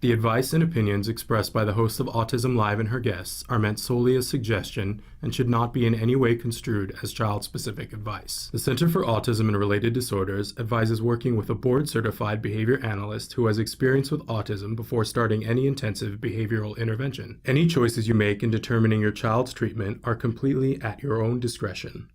The advice and opinions expressed by the host of Autism Live and her guests are meant solely as suggestion and should not be in any way construed as child-specific advice. The Center for Autism and Related Disorders advises working with a board-certified behavior analyst who has experience with autism before starting any intensive behavioral intervention. Any choices you make in determining your child's treatment are completely at your own discretion.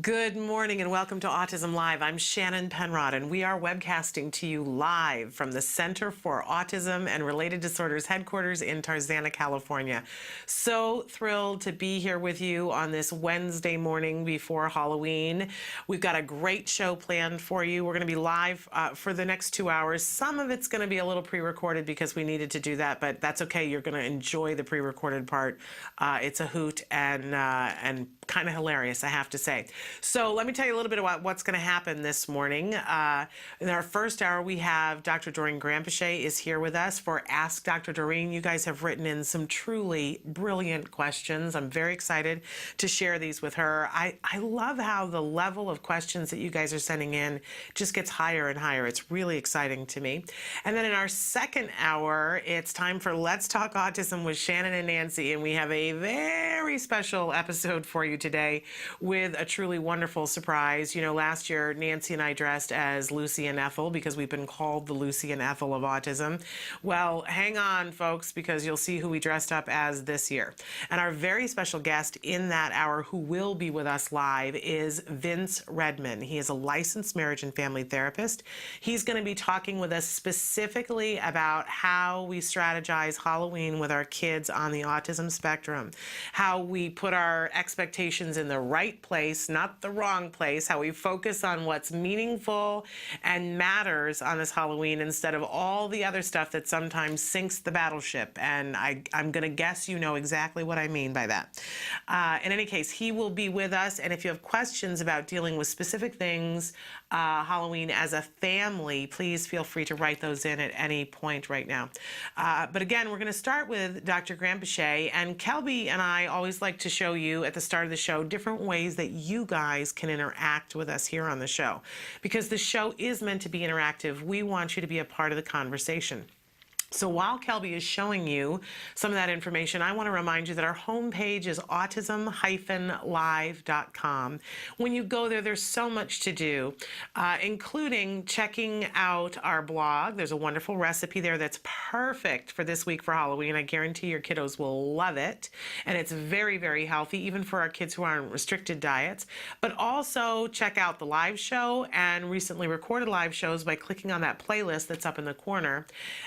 Good morning and welcome to Autism Live. I'm Shannon Penrod and we are webcasting to you live from the Center for Autism and Related Disorders headquarters in Tarzana, California. So thrilled to be here with you on this Wednesday morning before Halloween. We've got a great show planned for you. We're going to be live for the next 2 hours. Some of it's going to be a little pre-recorded because we needed to do that, but that's okay. You're going to enjoy the pre-recorded part. It's a hoot and kind of hilarious, I have to say. So let me tell you a little bit about what's going to happen this morning. In our first hour, we have Dr. Doreen Granpeesheh is here with us for Ask Dr. Doreen. You guys have written in some truly brilliant questions. I'm very excited to share these with her. I love how the level of questions that you guys are sending in just gets higher and higher. It's really exciting to me. And then in our second hour, it's time for Let's Talk Autism with Shannon and Nancy. And we have a very special episode for you today with a truly wonderful surprise. You know, last year, Nancy and I dressed as Lucy and Ethel because we've been called the Lucy and Ethel of autism. Well, hang on, folks, because you'll see who we dressed up as this year. And our very special guest in that hour who will be with us live is Vince Redmond. He is a licensed marriage and family therapist. He's going to be talking with us specifically about how we strategize Halloween with our kids on the autism spectrum, how we put our expectations in the right place, not the wrong place, how we focus on what's meaningful and matters on this Halloween instead of all the other stuff that sometimes sinks the battleship. And I'm going to guess you know exactly what I mean by that. In any case, he will be with us. And if you have questions about dealing with specific things, Halloween as a family, please feel free to write those in at any point right now. But again, we're going to start with Dr. Granpeesheh, and Kelby and I always like to show you at the start of the show different ways that you guys can interact with us here on the show. Because the show is meant to be interactive, we want you to be a part of the conversation. So while Kelby is showing you some of that information, I want to remind you that our homepage is autism-live.com. When you go there, there's so much to do, including checking out our blog. There's a wonderful recipe there that's perfect for this week for Halloween. I guarantee your kiddos will love it. And it's very, very healthy, even for our kids who are on restricted diets. But also check out the live show and recently recorded live shows by clicking on that playlist that's up in the corner.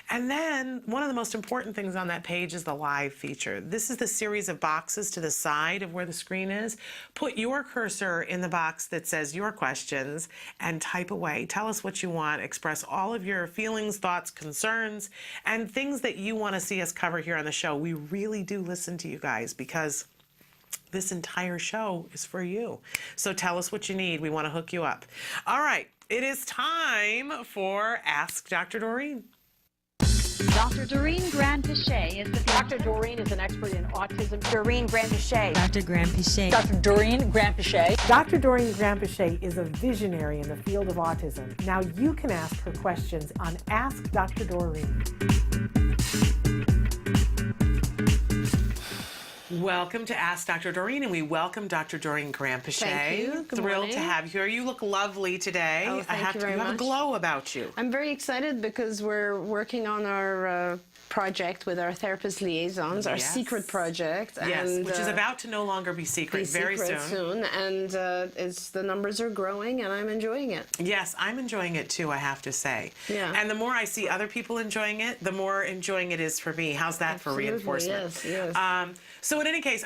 And then one of the most important things on that page is the live feature. This is the series of boxes to the side of where the screen is. Put your cursor in the box that says your questions and type away. Tell us what you want. Express all of your feelings, thoughts, concerns, and things that you want to see us cover here on the show. We really do listen to you guys because this entire show is for you. So tell us what you need. We want to hook you up. All right. It is time for Ask Dr. Doreen. Dr. Doreen Granpeesheh is the Dr. Doreen is an expert in autism. Doreen Granpeesheh. Dr. Granpeesheh. Dr. Doreen Granpeesheh. Dr. Doreen Granpeesheh is a visionary in the field of autism. Now you can ask her questions on Ask Dr. Doreen. Welcome to Ask Dr. Doreen, and we welcome Dr. Doreen Granpeesheh. Thank you. Good Thrilled morning. to have you here. You look lovely today. Oh, thank you very You have a much. glow about you. I'm very excited because we're working on our project with our therapist liaisons, our Yes. secret project. Yes, and, which is about to no longer be secret very soon. And the numbers are growing, and I'm enjoying it. Yes, I'm enjoying it too, I have to say. Yeah. And the more I see other people enjoying it, the more enjoying it is for me. How's that Absolutely, for reinforcement? yes. So So in any case,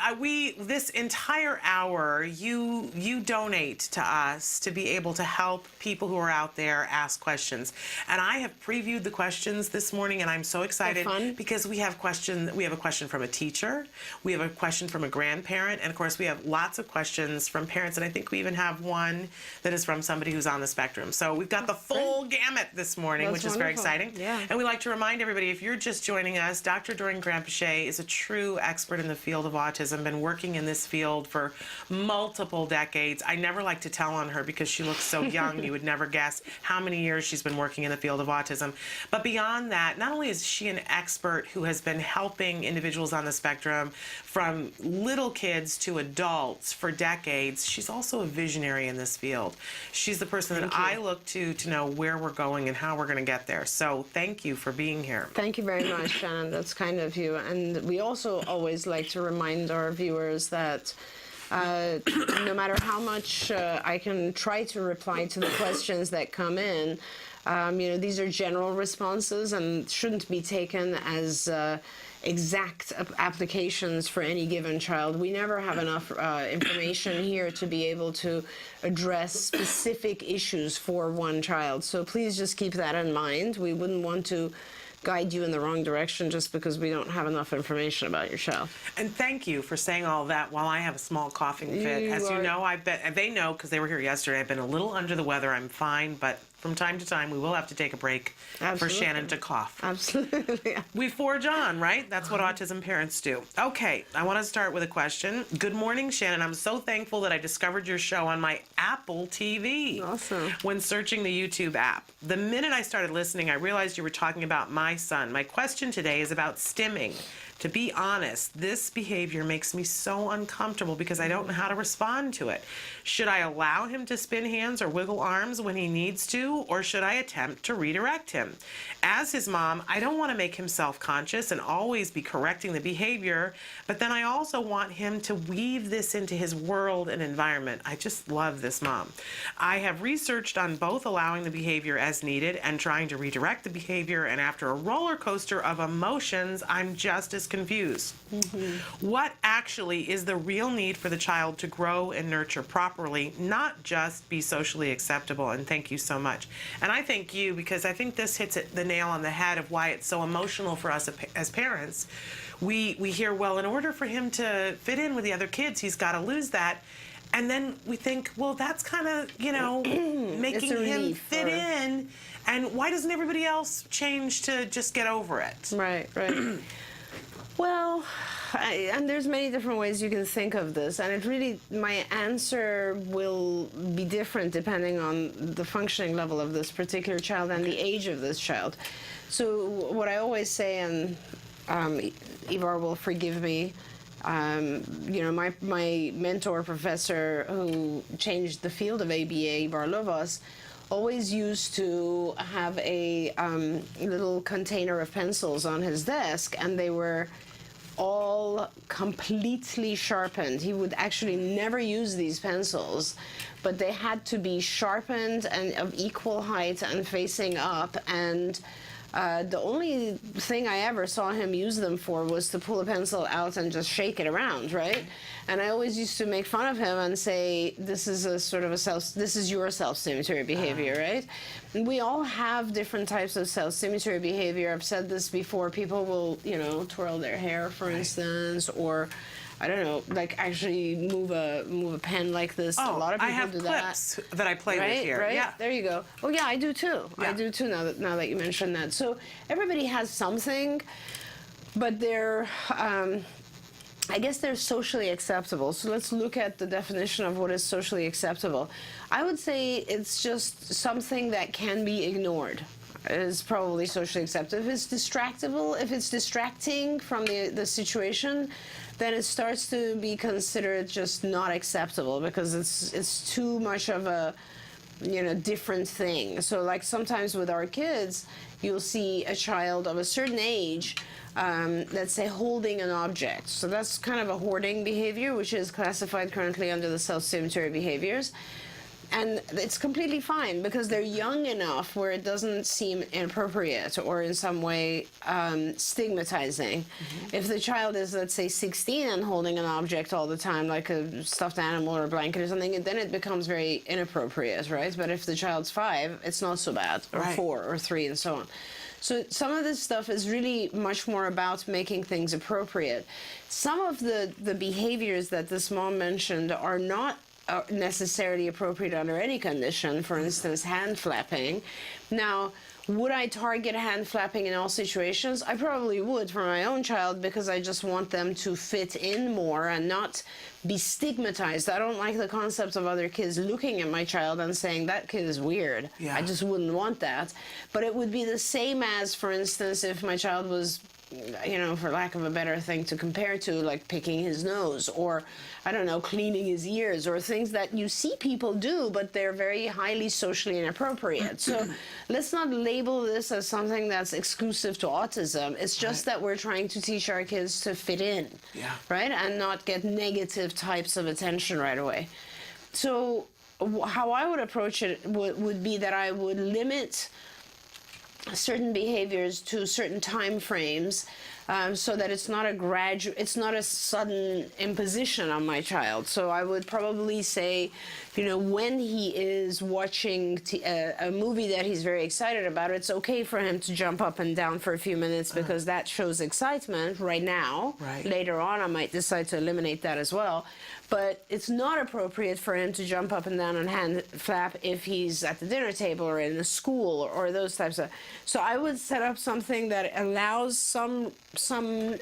this entire hour, you donate to us to be able to help people who are out there ask questions. And I have previewed the questions this morning, and I'm so excited because we have a question from a teacher, we have a question from a grandparent, and of course we have lots of questions from parents, and I think we even have one that is from somebody who's on the spectrum. So we've got the full gamut this morning, which is very exciting. Yeah. And we like to remind everybody, if you're just joining us, Dr. Doreen Granpeesheh is a true expert in the field of autism, been working in this field for multiple decades. I never like to tell on her because she looks so young. You would never guess how many years she's been working in the field of autism. But beyond that, not only is she an expert who has been helping individuals on the spectrum from little kids to adults for decades, she's also a visionary in this field. She's the person that I look to know where we're going and how we're going to get there. So thank you for being here. Thank you very much, Shannon. That's kind of you. And we also always like to remind our viewers that no matter how much I can try to reply to the questions that come in, these are general responses and shouldn't be taken as exact applications for any given child. We never have enough information here to be able to address specific issues for one child. So please just keep that in mind. We wouldn't want to guide you in the wrong direction just because we don't have enough information about your child. And thank you for saying all that while I have a small coughing fit. As you know, they know because they were here yesterday, I've been a little under the weather. I'm fine, but from time to time we will have to take a break for Shannon to cough. Absolutely. We forge on, right? That's what autism parents do. Okay, I want to start with a question. Good morning, Shannon. I'm so thankful that I discovered your show on my Apple TV. Awesome. When searching the YouTube app. The minute I started listening, I realized you were talking about my son. My question today is about stimming. To be honest, this behavior makes me so uncomfortable because I don't know how to respond to it. Should I allow him to spin hands or wiggle arms when he needs to, or should I attempt to redirect him? As his mom, I don't want to make him self-conscious and always be correcting the behavior, but then I also want him to weave this into his world and environment. I just love this mom. I have researched on both allowing the behavior as needed and trying to redirect the behavior, and after a roller coaster of emotions, I'm just as confused. What actually is the real need for the child to grow and nurture properly, not just be socially acceptable? And thank you so much. And I thank you because I think this hits the nail on the head of why it's so emotional for us as parents. We hear, well, in order for him to fit in with the other kids, he's got to lose that. And then we think, well, that's kind of, making him fit in. And why doesn't everybody else change to just get over it? Right. Well, and there's many different ways you can think of this, and it really, my answer will be different depending on the functioning level of this particular child and the age of this child. So what I always say, and Ivar will forgive me, my mentor professor who changed the field of ABA, Ivar Lovas, always used to have a little container of pencils on his desk, and they were all completely sharpened. He would actually never use these pencils, but they had to be sharpened and of equal height and facing up, and the only thing I ever saw him use them for was to pull a pencil out and just shake it around, right? And I always used to make fun of him and say, this is this is your self-stimulatory behavior, right? And we all have different types of self-stimulatory behavior. I've said this before. People will, twirl their hair, for instance, or I don't know, like actually move a pen like this. Oh, a lot of people I have do clips that I play with here. Right? Yeah. There you go. Oh yeah, I do too. Yeah. I do too. Now that you mention that, so everybody has something, but they're, I guess they're socially acceptable. So let's look at the definition of what is socially acceptable. I would say it's just something that can be ignored. Is probably socially acceptable. If it's distractible, if it's distracting from the situation, then it starts to be considered just not acceptable because it's too much of a different thing. So like sometimes with our kids, you'll see a child of a certain age, let's say holding an object. So that's kind of a hoarding behavior, which is classified currently under the self-stimulatory behaviors. And it's completely fine because they're young enough where it doesn't seem inappropriate or in some way stigmatizing. If the child is, let's say, 16 and holding an object all the time, like a stuffed animal or a blanket or something, then it becomes very inappropriate, right? But if the child's 5, it's not so bad, or 4 or 3 and so on. So some of this stuff is really much more about making things appropriate. Some of the behaviors that this mom mentioned are not necessarily appropriate under any condition. For instance, hand flapping. Now, would I target hand flapping in all situations? I probably would for my own child because I just want them to fit in more and not be stigmatized. I don't like the concept of other kids looking at my child and saying, that kid is weird. Yeah. I just wouldn't want that. But it would be the same as, for instance, if my child was, you know, for lack of a better thing to compare to, like picking his nose or, I don't know, cleaning his ears or things that you see people do, but they're very highly socially inappropriate. So let's not label this as something that's exclusive to autism. It's just that we're trying to teach our kids to fit in, right? And not get negative types of attention right away. So how I would approach it would be that I would limit certain behaviors to certain time frames, so that it's not a sudden imposition on my child. So I would probably say, you know, when he is watching a movie that he's very excited about, it's okay for him to jump up and down for a few minutes because that shows excitement right now. Later on, I might decide to eliminate that as well. But it's not appropriate for him to jump up and down and hand flap if he's at the dinner table or in the school or those types of. So I would set up something that allows some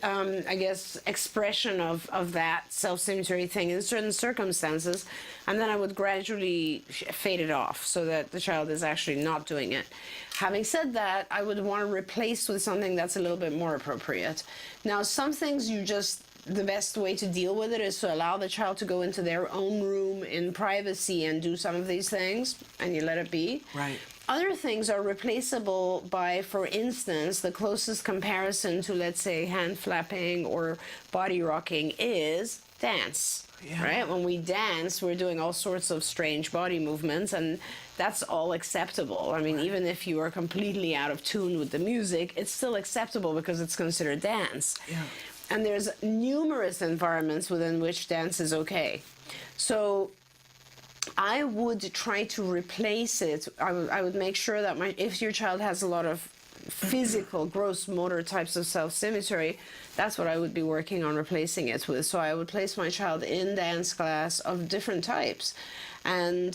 I guess, expression of that self-stimulatory thing in certain circumstances, and then I would gradually fade it off so that the child is actually not doing it. Having said that, I would want to replace with something that's a little bit more appropriate. Now, some things the best way to deal with it is to allow the child to go into their own room in privacy and do some of these things, and you let it be. Right. Other things are replaceable by, for instance, the closest comparison to, let's say, hand flapping or body rocking is dance. Right? When we dance, we're doing all sorts of strange body movements, and that's all acceptable. I mean, even if you are completely out of tune with the music, it's still acceptable because it's considered dance. And there's numerous environments within which dance is okay. So I would try to replace it. I would make sure that if your child has a lot of physical, gross motor types of self-stimulatory, that's what I would be working on replacing it with. So I would place my child in dance class of different types and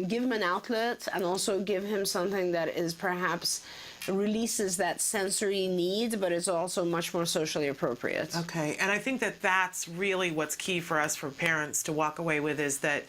give him an outlet and also give him something that is perhaps releases that sensory need, but it's also much more socially appropriate. Okay, and I think that that's really what's key for us, for parents to walk away with, is that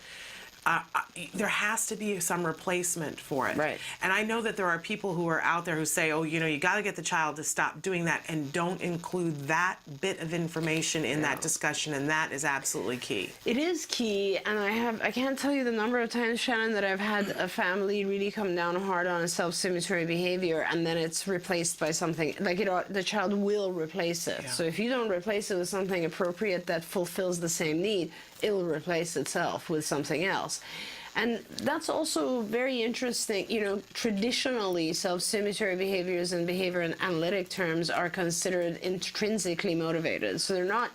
there has to be some replacement for it. Right. And I know that there are people who are out there who say, oh, you know, you got to get the child to stop doing that, and don't include that bit of information in that discussion, and that is absolutely key. It is key, and I can't tell you the number of times, Shannon, that I've had a family really come down hard on a self-stimulatory behavior, and then it's replaced by something, like, you know, the child will replace it. So if you don't replace it with something appropriate that fulfills the same need, it will replace itself with something else. And that's also very interesting. You know, traditionally, self-stimulatory behaviors in behavior and analytic terms are considered intrinsically motivated. So they're not,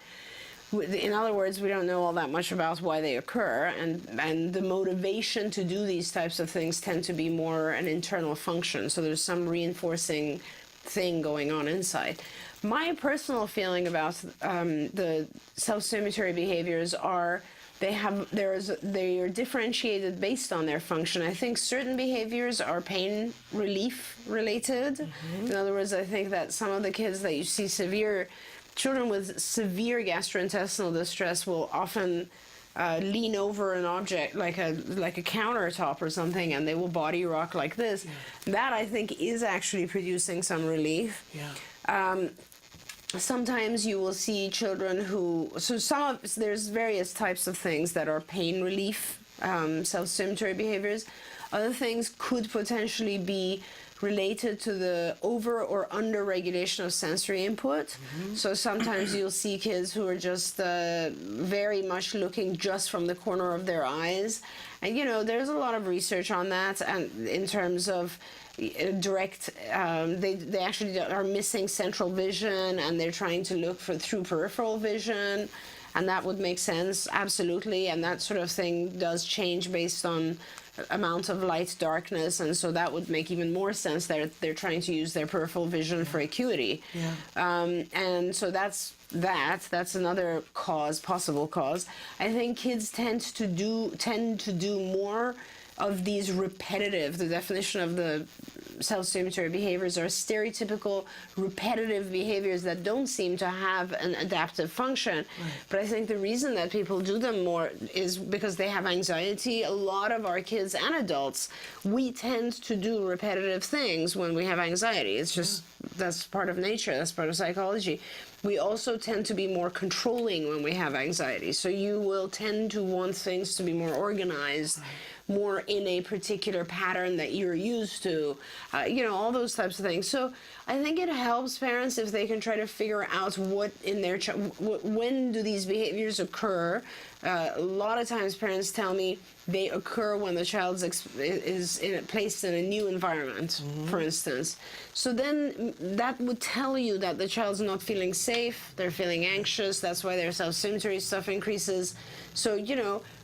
in other words, we don't know all that much about why they occur, and the motivation to do these types of things tend to be more an internal function. So there's some reinforcing thing going on inside. My personal feeling about the self-stimulatory behaviors are they are differentiated based on their function. I think certain behaviors are pain relief related. In other words, I think that some of the kids that you see children with severe gastrointestinal distress will often lean over an object like a countertop or something, and they will body rock like this. That, I think, is actually producing some relief. Sometimes you will see children there's various types of things that are pain relief, self-stimulatory behaviors. Other things could potentially be related to the over or under regulation of sensory input. So sometimes you'll see kids who are just very much looking just from the corner of their eyes. And there's a lot of research on that, and in terms of direct, they actually are missing central vision, and they're trying to look through peripheral vision, and that would make sense, absolutely. And that sort of thing does change based on amount of light darkness, and so that would make even more sense that they're trying to use their peripheral vision for acuity. And so that's another possible cause. I think kids tend to do more of these repetitive, the definition of the self-stimulatory behaviors are stereotypical repetitive behaviors that don't seem to have an adaptive function. But I think the reason that people do them more is because they have anxiety. A lot of our kids and adults, we tend to do repetitive things when we have anxiety. It's just, that's part of nature, that's part of psychology. We also tend to be more controlling when we have anxiety. So you will tend to want things to be more organized, more in a particular pattern that you're used to, all those types of things. So I think it helps parents if they can try to figure out what in their when do these behaviors occur. A lot of times parents tell me they occur when the child is placed in a new environment, for instance. So then that would tell you that the child's not feeling safe, they're feeling anxious, that's why their self-stimulatory stuff increases. So,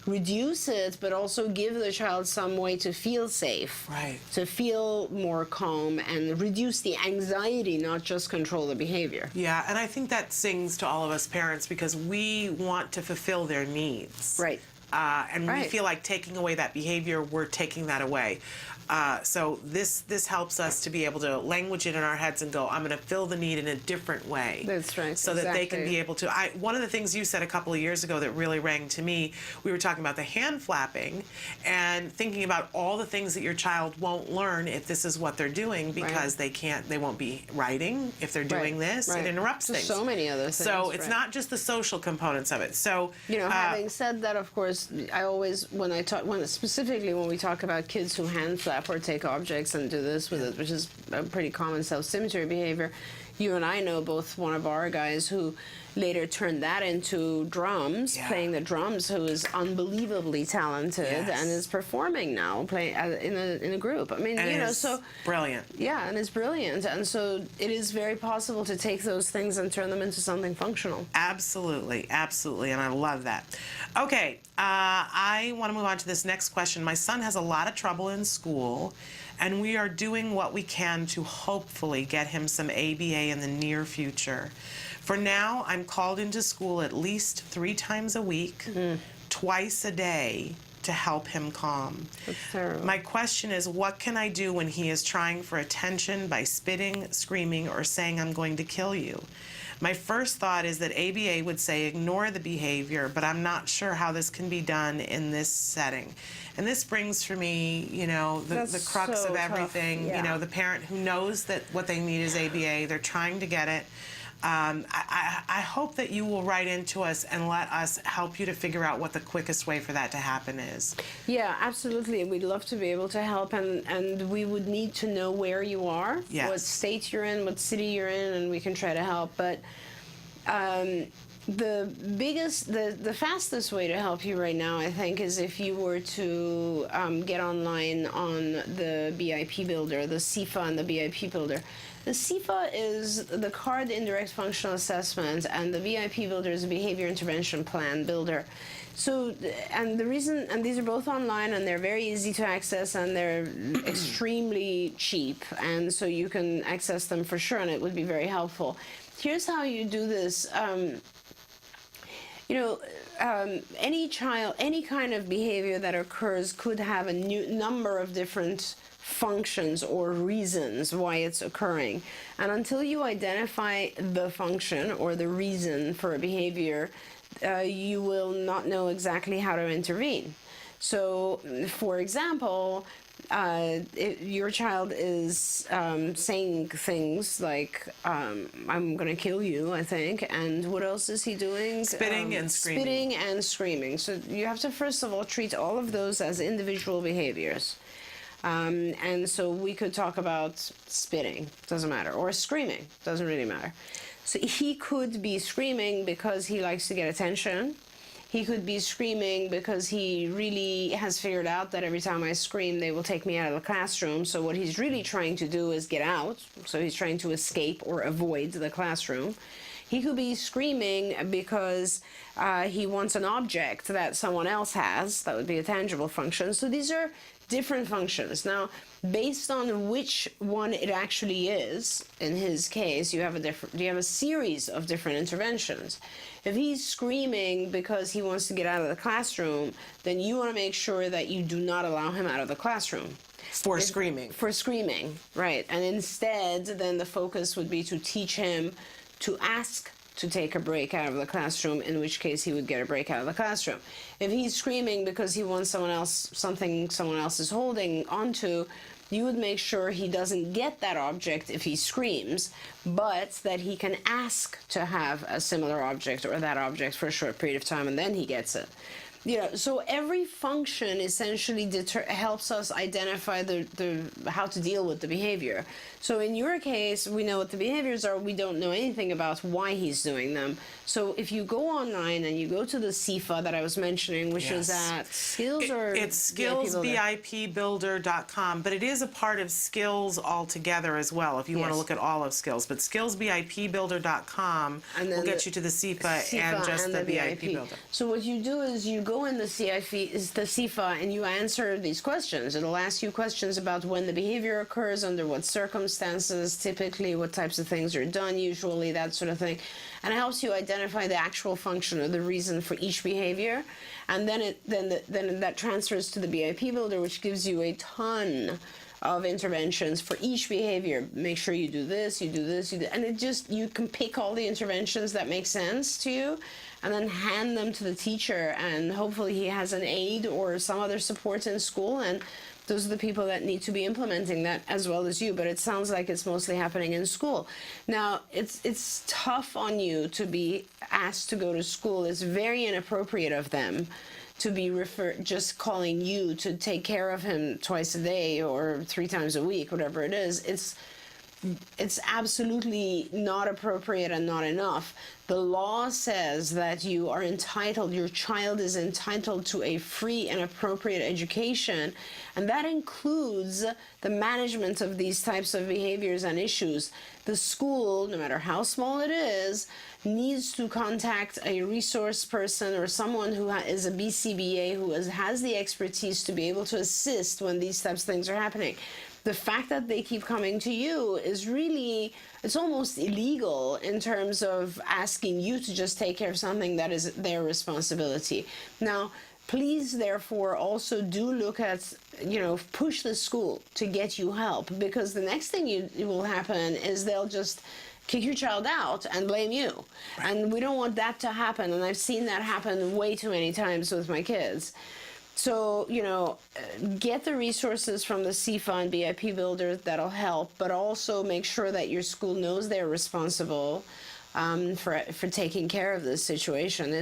reduce it, but also give the child some way to feel safe, to feel more calm, and reduce the anxiety, not just control the behavior. Yeah, and I think that sings to all of us parents because we want to fulfill their needs. And we feel like taking away that behavior, we're taking that away. So this helps us to be able to language it in our heads and go, I'm going to fill the need in a different way. That's right. So that they can be able to. One of the things you said a couple of years ago that really rang to me, we were talking about the hand flapping and thinking about all the things that your child won't learn if this is what they're doing because they won't be writing if they're doing this. It interrupts things. So many other things. So it's not just the social components of it. So having said that, of course, I always specifically when we talk about kids who hand flap or take objects and do this with it, which is a pretty common self-stimulatory behavior. You and I know both one of our guys who later turned that into drums, playing the drums, who is unbelievably talented and is performing now, playing in a group. I mean, so brilliant. Yeah, and it's brilliant, and so it is very possible to take those things and turn them into something functional. Absolutely, absolutely, and I love that. Okay, I want to move on to this next question. My son has a lot of trouble in school, and we are doing what we can to hopefully get him some ABA in the near future. For now, I'm called into school at least 3 times a week, twice a day, to help him calm. That's terrible. My question is, what can I do when he is trying for attention by spitting, screaming, or saying, I'm going to kill you? My first thought is that ABA would say ignore the behavior, but I'm not sure how this can be done in this setting. And this brings for me, the crux of everything, the parent who knows that what they need is ABA, they're trying to get it. I hope that you will write into us and let us help you to figure out what the quickest way for that to happen is. Yeah, absolutely. We'd love to be able to help, and we would need to know where you are, what state you're in, what city you're in, and we can try to help. But the fastest way to help you right now, I think, is if you were to get online on the BIP Builder, the CIFA and the BIP Builder. The CIFA is the Card Indirect Functional Assessment, and the BIP Builder is a Behavior Intervention Plan Builder. So, and these are both online, and they're very easy to access, and they're extremely cheap, and so you can access them for sure, and it would be very helpful. Here's how you do this. Any child, any kind of behavior that occurs could have a number of different functions or reasons why it's occurring. And until you identify the function or the reason for a behavior, you will not know exactly how to intervene. So, for example, if your child is saying things like, I'm going to kill you, I think, and what else is he doing? Spitting and screaming. Spitting and screaming. So you have to, first of all, treat all of those as individual behaviors. And so we could talk about spitting, doesn't matter, or screaming, doesn't really matter. So he could be screaming because he likes to get attention. He could be screaming because he really has figured out that every time I scream, they will take me out of the classroom. So what he's really trying to do is get out. So he's trying to escape or avoid the classroom. He could be screaming because he wants an object that someone else has. That would be a tangible function. So these are different functions. Now, based on which one it actually is, in his case, you have a series of different interventions. If he's screaming because he wants to get out of the classroom, then you want to make sure that you do not allow him out of the classroom. For screaming. For screaming, right. And instead, then the focus would be to teach him to ask to take a break out of the classroom, in which case he would get a break out of the classroom. If he's screaming because he wants something someone else is holding onto, you would make sure he doesn't get that object if he screams, but that he can ask to have a similar object or that object for a short period of time, and then he gets it. So every function essentially helps us identify how to deal with the behavior. So in your case, we know what the behaviors are. We don't know anything about why he's doing them. So if you go online and you go to the CIFA that I was mentioning, which is at Skills or it's skillsbipbuilder.com, but it is a part of Skills altogether as well, if you want to look at all of Skills. But skillsbipbuilder.com will get you to the CIFA and just the BIP Builder. So what you do is you go in the CIFA and you answer these questions. It'll ask you questions about when the behavior occurs, under what circumstances, typically what types of things are done, usually, that sort of thing. And it helps you identify the actual function or the reason for each behavior. And then that transfers to the BIP Builder, which gives you a ton of interventions for each behavior. Make sure you do this, you do this, you do, and you can pick all the interventions that make sense to you and then hand them to the teacher, and hopefully he has an aide or some other support in school, and those are the people that need to be implementing that as well as you. But it sounds like it's mostly happening in school. Now, it's tough on you to be asked to go to school. It's very inappropriate of them to be just calling you to take care of him twice a day or 3 times a week, whatever it is. It's absolutely not appropriate and not enough. The law says that your child is entitled to a free and appropriate education, and that includes the management of these types of behaviors and issues. The school, no matter how small it is, needs to contact a resource person or someone who is a BCBA who has the expertise to be able to assist when these types of things are happening. The fact that they keep coming to you is really, it's almost illegal in terms of asking you to just take care of something that is their responsibility. Now, please, therefore, also do look at, push the school to get you help, because the next thing will happen is they'll just kick your child out and blame you. Right. And we don't want that to happen. And I've seen that happen way too many times with my kids. So, get the resources from the CIFA and BIP Builder that'll help, but also make sure that your school knows they're responsible for taking care of this situation.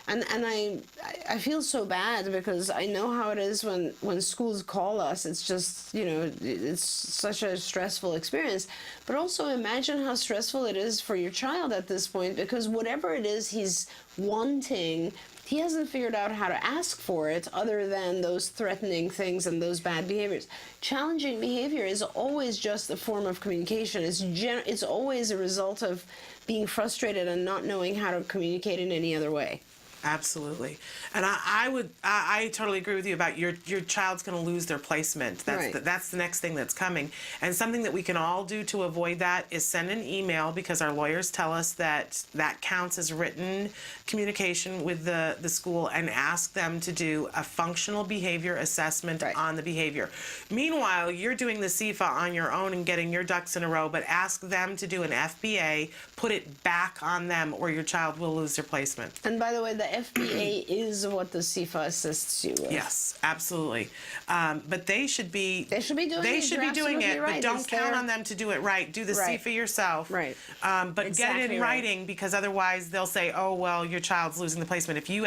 I feel so bad because I know how it is when schools call us. It's just, it's such a stressful experience. But also imagine how stressful it is for your child at this point, because whatever it is he's wanting, he hasn't figured out how to ask for it other than those threatening things and those bad behaviors. Challenging behavior is always just a form of communication. It's always a result of being frustrated and not knowing how to communicate in any other way. Absolutely. And I totally agree with you about your child's going to lose their placement. That's the next thing that's coming. And something that we can all do to avoid that is send an email, because our lawyers tell us that counts as written communication with the school, and ask them to do a functional behavior assessment on the behavior. Meanwhile, you're doing the CIFA on your own and getting your ducks in a row, but ask them to do an FBA, put it back on them, or your child will lose their placement. And by the way, the FBA is what the CIFA assists you with. Yes, absolutely. But they should be They should be doing they it. should You're be doing it, absolutely right. but don't It's count their- on them to do it right. Do the Right. CIFA yourself. Right. But get it Exactly in right. writing, because otherwise they'll say, oh, well, your child's losing the placement. If you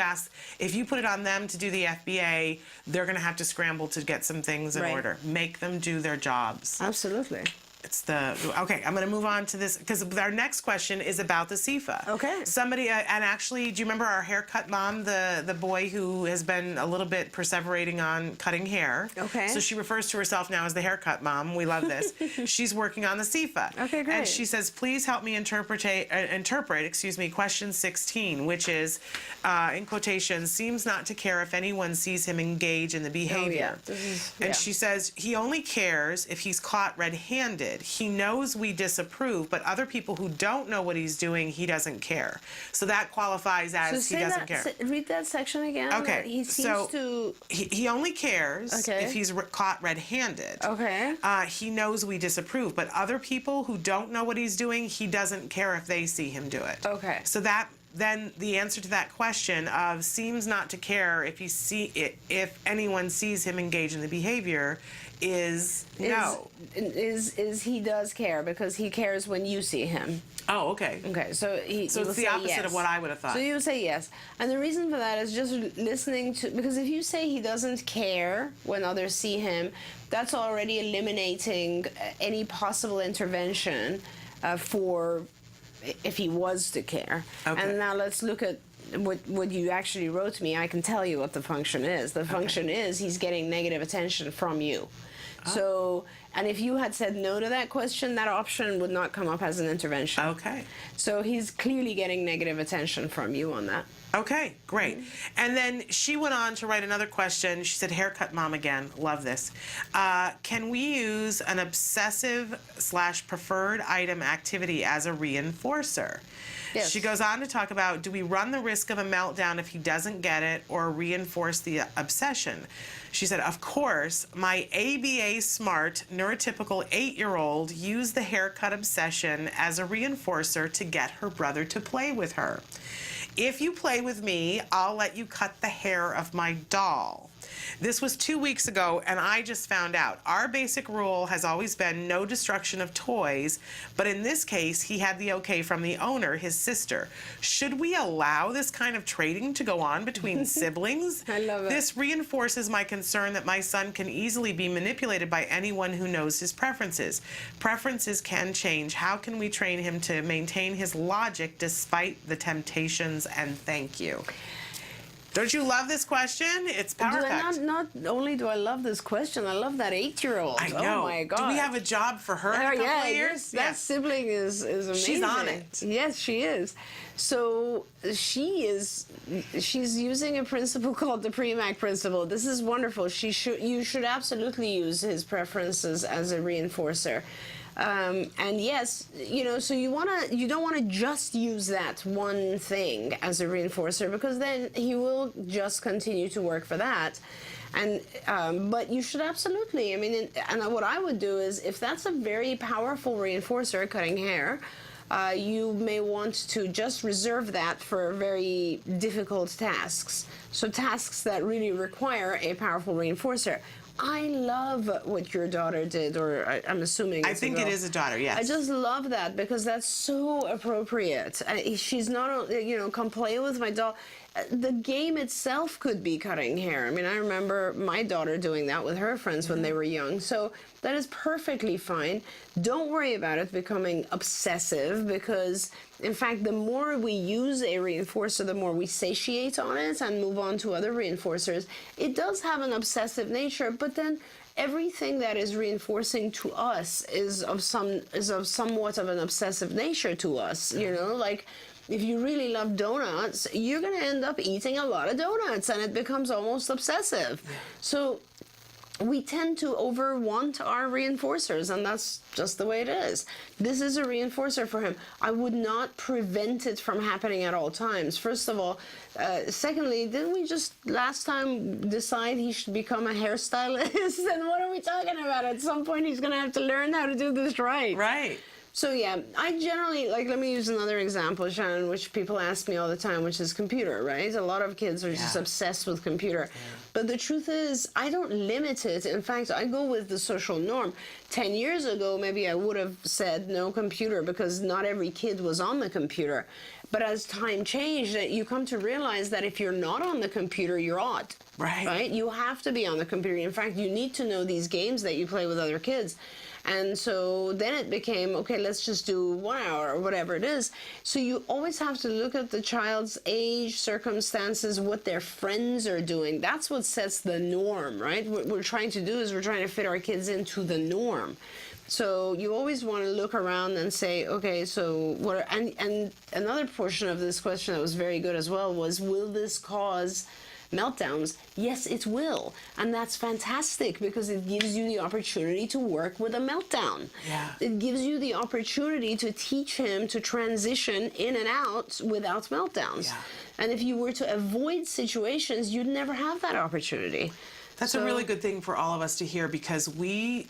put it on them to do the FBA, they're going to have to scramble to get some things in Right. order. Make them do their jobs. Absolutely. Okay, I'm going to move on to this, because our next question is about the CIFA. Okay. Somebody, and actually, do you remember our haircut mom, the boy who has been a little bit perseverating on cutting hair? Okay. So she refers to herself now as the haircut mom. We love this. She's working on the CIFA. Okay, great. And she says, please help me interpret, question 16, which is, in quotation, seems not to care if anyone sees him engage in the behavior. And she says, he only cares if he's caught red-handed. He knows we disapprove, but other people who don't know what he's doing, he doesn't care. So that qualifies as he doesn't care. Read that section again. Okay, He seems so to. he only cares Okay. if he's caught red-handed. Okay. He knows we disapprove, but other people who don't know what he's doing, he doesn't care if they see him do it. Okay. So then the answer to that question of seems not to care if anyone sees him engage in the behavior is no. Is he does care, because he cares when you see him. Oh, okay. Okay, so you So will it's the say opposite yes. of what I would have thought. So you would say yes. And the reason for that is just listening to, because if you say he doesn't care when others see him, that's already eliminating any possible intervention for if he was to care. Okay. And now let's look at what you actually wrote to me. I can tell you what the function is. The function is he's getting negative attention from you. So, and if you had said no to that question, that option would not come up as an intervention. Okay. So he's clearly getting negative attention from you on that. Okay, great. And then she went on to write another question. She said, haircut mom again. Love this. Can we use an obsessive/preferred item activity as a reinforcer? Yes. She goes on to talk about, do we run the risk of a meltdown if he doesn't get it, or reinforce the obsession? She said, of course, my ABA smart, neurotypical 8-year-old used the haircut obsession as a reinforcer to get her brother to play with her. If you play with me, I'll let you cut the hair of my doll. This was 2 weeks ago, and I just found out. Our basic rule has always been no destruction of toys, but in this case, he had the okay from the owner, his sister. Should we allow this kind of trading to go on between siblings? I love it. This reinforces my concern that my son can easily be manipulated by anyone who knows his preferences. Preferences can change. How can we train him to maintain his logic despite the temptations? And thank you. Don't you love this question? It's power-packed. Not only do I love this question, I love that 8-year-old. I know. Oh my God. Do we have a job for her in a couple of years? That sibling is amazing. She's on it. Yes, she is. So she's using a principle called the Premack principle. This is wonderful. You should absolutely use his preferences as a reinforcer. And yes, so you don't want to just use that one thing as a reinforcer, because then he will just continue to work for that. And but you should absolutely, and what I would do is, if that's a very powerful reinforcer, cutting hair, you may want to just reserve that for very difficult tasks. So tasks that really require a powerful reinforcer. I love what your daughter did, or I'm assuming I think it is a daughter, yes. I just love that, because that's so appropriate. She's not, come play with my doll. The game itself could be cutting hair. I remember my daughter doing that with her friends when they were young. So that is perfectly fine. Don't worry about it becoming obsessive, because, in fact, the more we use a reinforcer, the more we satiate on it and move on to other reinforcers. It does have an obsessive nature, but then everything that is reinforcing to us is of somewhat of an obsessive nature to us. Like, if you really love donuts, you're going to end up eating a lot of donuts, and it becomes almost obsessive. So we tend to want our reinforcers, and that's just the way it is. This is a reinforcer for him. I would not prevent it from happening at all times, first of all. Secondly, didn't we just last time decide he should become a hairstylist? And what are we talking about? At some point, he's going to have to learn how to do this right. Right. So yeah, I generally, like, let me use another example, Shannon, which people ask me all the time, which is computer, right? A lot of kids are just obsessed with computer. But the truth is, I don't limit it. In fact, I go with the social norm. 10 years ago, maybe I would have said no computer because not every kid was on the computer. But as time changed, you come to realize that if you're not on the computer, you're odd. Right? You have to be on the computer. In fact, you need to know these games that you play with other kids. And so then it became, okay, let's just do 1 hour or whatever it is. So you always have to look at the child's age, circumstances, what their friends are doing. That's what sets the norm, right? What we're trying to do is we're trying to fit our kids into the norm. So you always want to look around and say, okay, so what? And another portion of this question that was very good as well was, will this cause meltdowns? Yes, it will. And that's fantastic because it gives you the opportunity to work with a meltdown. It gives you the opportunity to teach him to transition in and out without meltdowns. And if you were to avoid situations, you'd never have that opportunity. That's a really good thing for all of us to hear, because a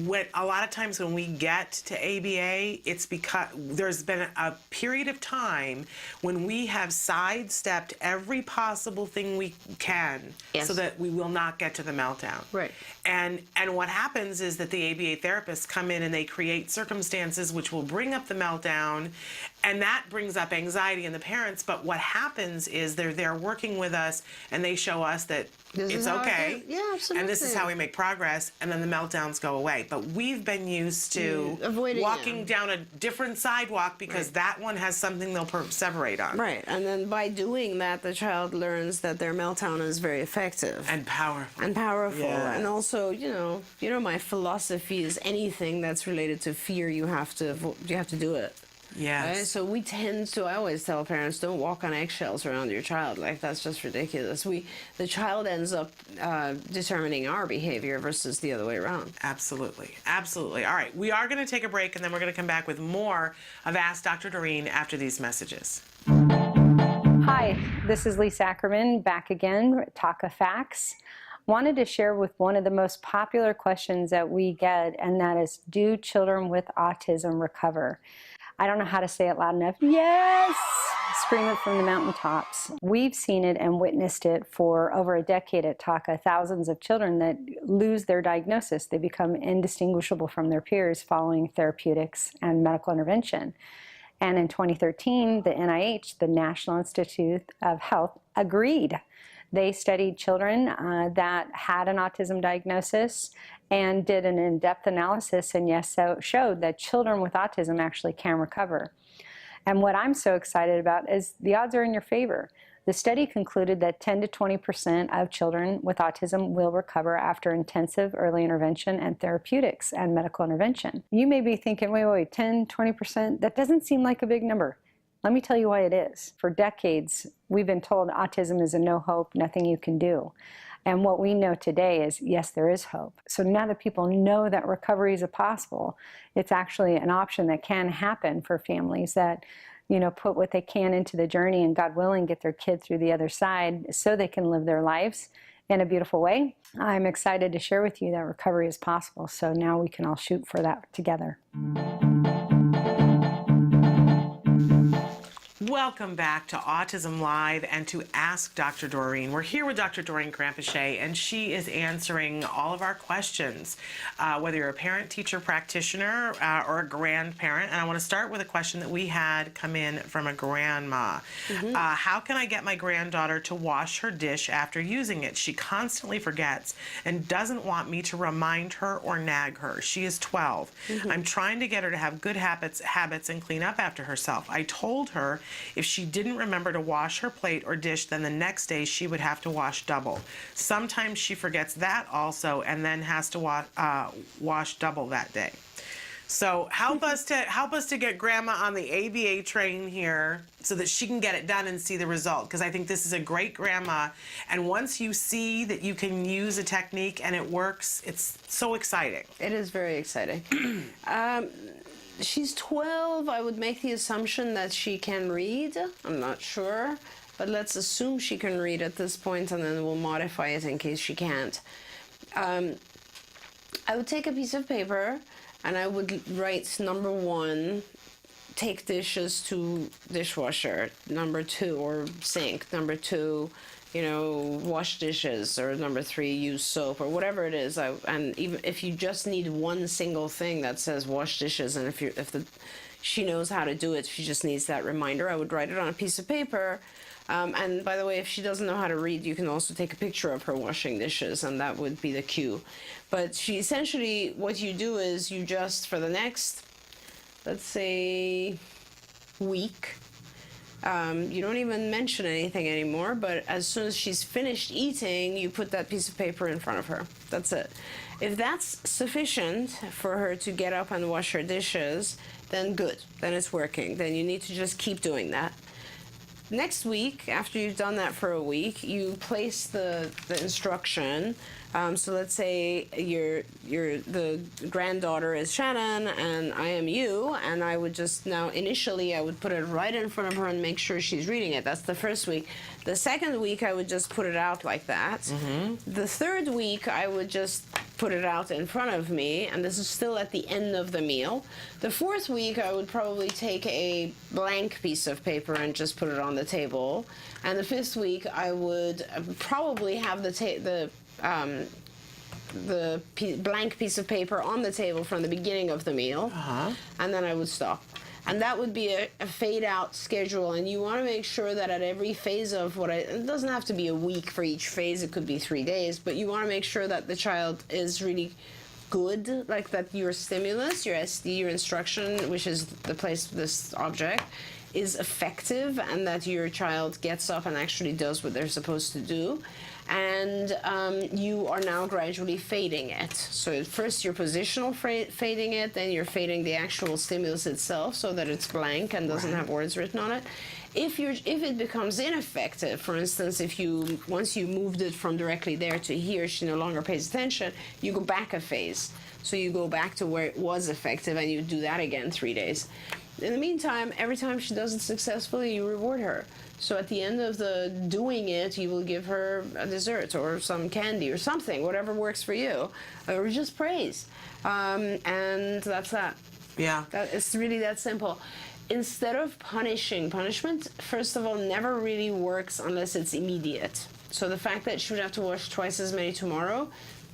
lot of times when we get to ABA, it's because there's been a period of time when we have sidestepped every possible thing we can so that we will not get to the meltdown. Right. And what happens is that the ABA therapists come in and they create circumstances which will bring up the meltdown, and that brings up anxiety in the parents. But what happens is they're there working with us and they show us that it's okay. Yeah, absolutely. And this is how we make progress, and then the meltdowns go away. But we've been used to avoiding walking down a different sidewalk because that one has something they'll perseverate on. Right, and then by doing that, the child learns that their meltdown is very effective. And powerful. And and also, you know, my philosophy is anything that's related to fear, you have to do it. Yes. Right? So we tend to, I always tell parents, don't walk on eggshells around your child. Like, that's just ridiculous. The child ends up determining our behavior versus the other way around. Absolutely. Absolutely. All right. We are going to take a break, and then we're going to come back with more of Ask Dr. Doreen after these messages. Hi, this is Lisa Ackerman, back again, Taka Facts. Wanted to share with one of the most popular questions that we get, and that is, do children with autism recover? I don't know how to say it loud enough. Yes! Scream it from the mountaintops. We've seen it and witnessed it for over a decade at Taka. Thousands of children that lose their diagnosis. They become indistinguishable from their peers following therapeutics and medical intervention. And in 2013, the NIH, the National Institute of Health, agreed. They studied children that had an autism diagnosis and did an in-depth analysis, and so showed that children with autism actually can recover. And what I'm so excited about is the odds are in your favor. The study concluded that 10 to 20% of children with autism will recover after intensive early intervention and therapeutics and medical intervention. You may be thinking, wait, 10, 20%? That doesn't seem like a big number. Let me tell you why it is. For decades, we've been told autism is a no hope, nothing you can do. And what we know today is, yes, there is hope. So now that people know that recovery is possible, it's actually an option that can happen for families that, put what they can into the journey and, God willing, get their kid through the other side so they can live their lives in a beautiful way. I'm excited to share with you that recovery is possible. So now we can all shoot for that together. Welcome back to Autism Live and to Ask Dr. Doreen. We're here with Dr. Doreen Granpeesheh, and she is answering all of our questions, whether you're a parent, teacher, practitioner, or a grandparent. And I want to start with a question that we had come in from a grandma. How can I get my granddaughter to wash her dish after using it? She constantly forgets and doesn't want me to remind her or nag her. She is 12. I'm trying to get her to have good habits and clean up after herself. I told her if she didn't remember to wash her plate or dish, then the next day she would have to wash double. Sometimes she forgets that also and then has to wash double that day. So help us to get Grandma on the ABA train here so that she can get it done and see the result, because I think this is a great grandma. And once you see that you can use a technique and it works, it's so exciting. It is very exciting. She's 12. I would make the assumption that she can read. I'm not sure, but let's assume she can read at this point, and then we'll modify it in case she can't. I would take a piece of paper and I would write number 1, take dishes to dishwasher, number 2, or sink, number 2, wash dishes, or number 3, use soap, or whatever it is. And even if you just need one single thing that says wash dishes, and she knows how to do it, she just needs that reminder, I would write it on a piece of paper. And by the way, if she doesn't know how to read, you can also take a picture of her washing dishes, and that would be the cue. But essentially, what you do is you just, for the next, let's say, week, you don't even mention anything anymore, but as soon as she's finished eating, you put that piece of paper in front of her. That's it. If that's sufficient for her to get up and wash her dishes, then good. Then it's working. Then you need to just keep doing that. Next week, after you've done that for a week, you place the instruction. So let's say the granddaughter is Shannon and I am you, and I would just initially I would put it right in front of her and make sure she's reading it. That's the first week. The second week I would just put it out like that. Mm-hmm. The third week I would just put it out in front of me, and this is still at the end of the meal. The fourth week I would probably take a blank piece of paper and just put it on the table. And the fifth week I would probably have the blank piece of paper on the table from the beginning of the meal, and then I would stop. And that would be a fade-out schedule, and you want to make sure that at every phase of it doesn't have to be a week for each phase, it could be 3 days, but you want to make sure that the child is really good, like that your stimulus, your SD, your instruction, which is the place of this object, is effective, and that your child gets up and actually does what they're supposed to do. And you are now gradually fading it. So first you're positional fading it, then you're fading the actual stimulus itself so that it's blank and doesn't have words written on it. If it becomes ineffective, for instance, once you moved it from directly there to here, she no longer pays attention, you go back a phase. So you go back to where it was effective, and you do that again 3 days. In the meantime, every time she does it successfully, you reward her. So at the end of the doing it, you will give her a dessert or some candy or something, whatever works for you, or just praise. And that's that. Yeah. It's really that simple. Instead of punishment, first of all, never really works unless it's immediate. So the fact that she would have to wash twice as many tomorrow,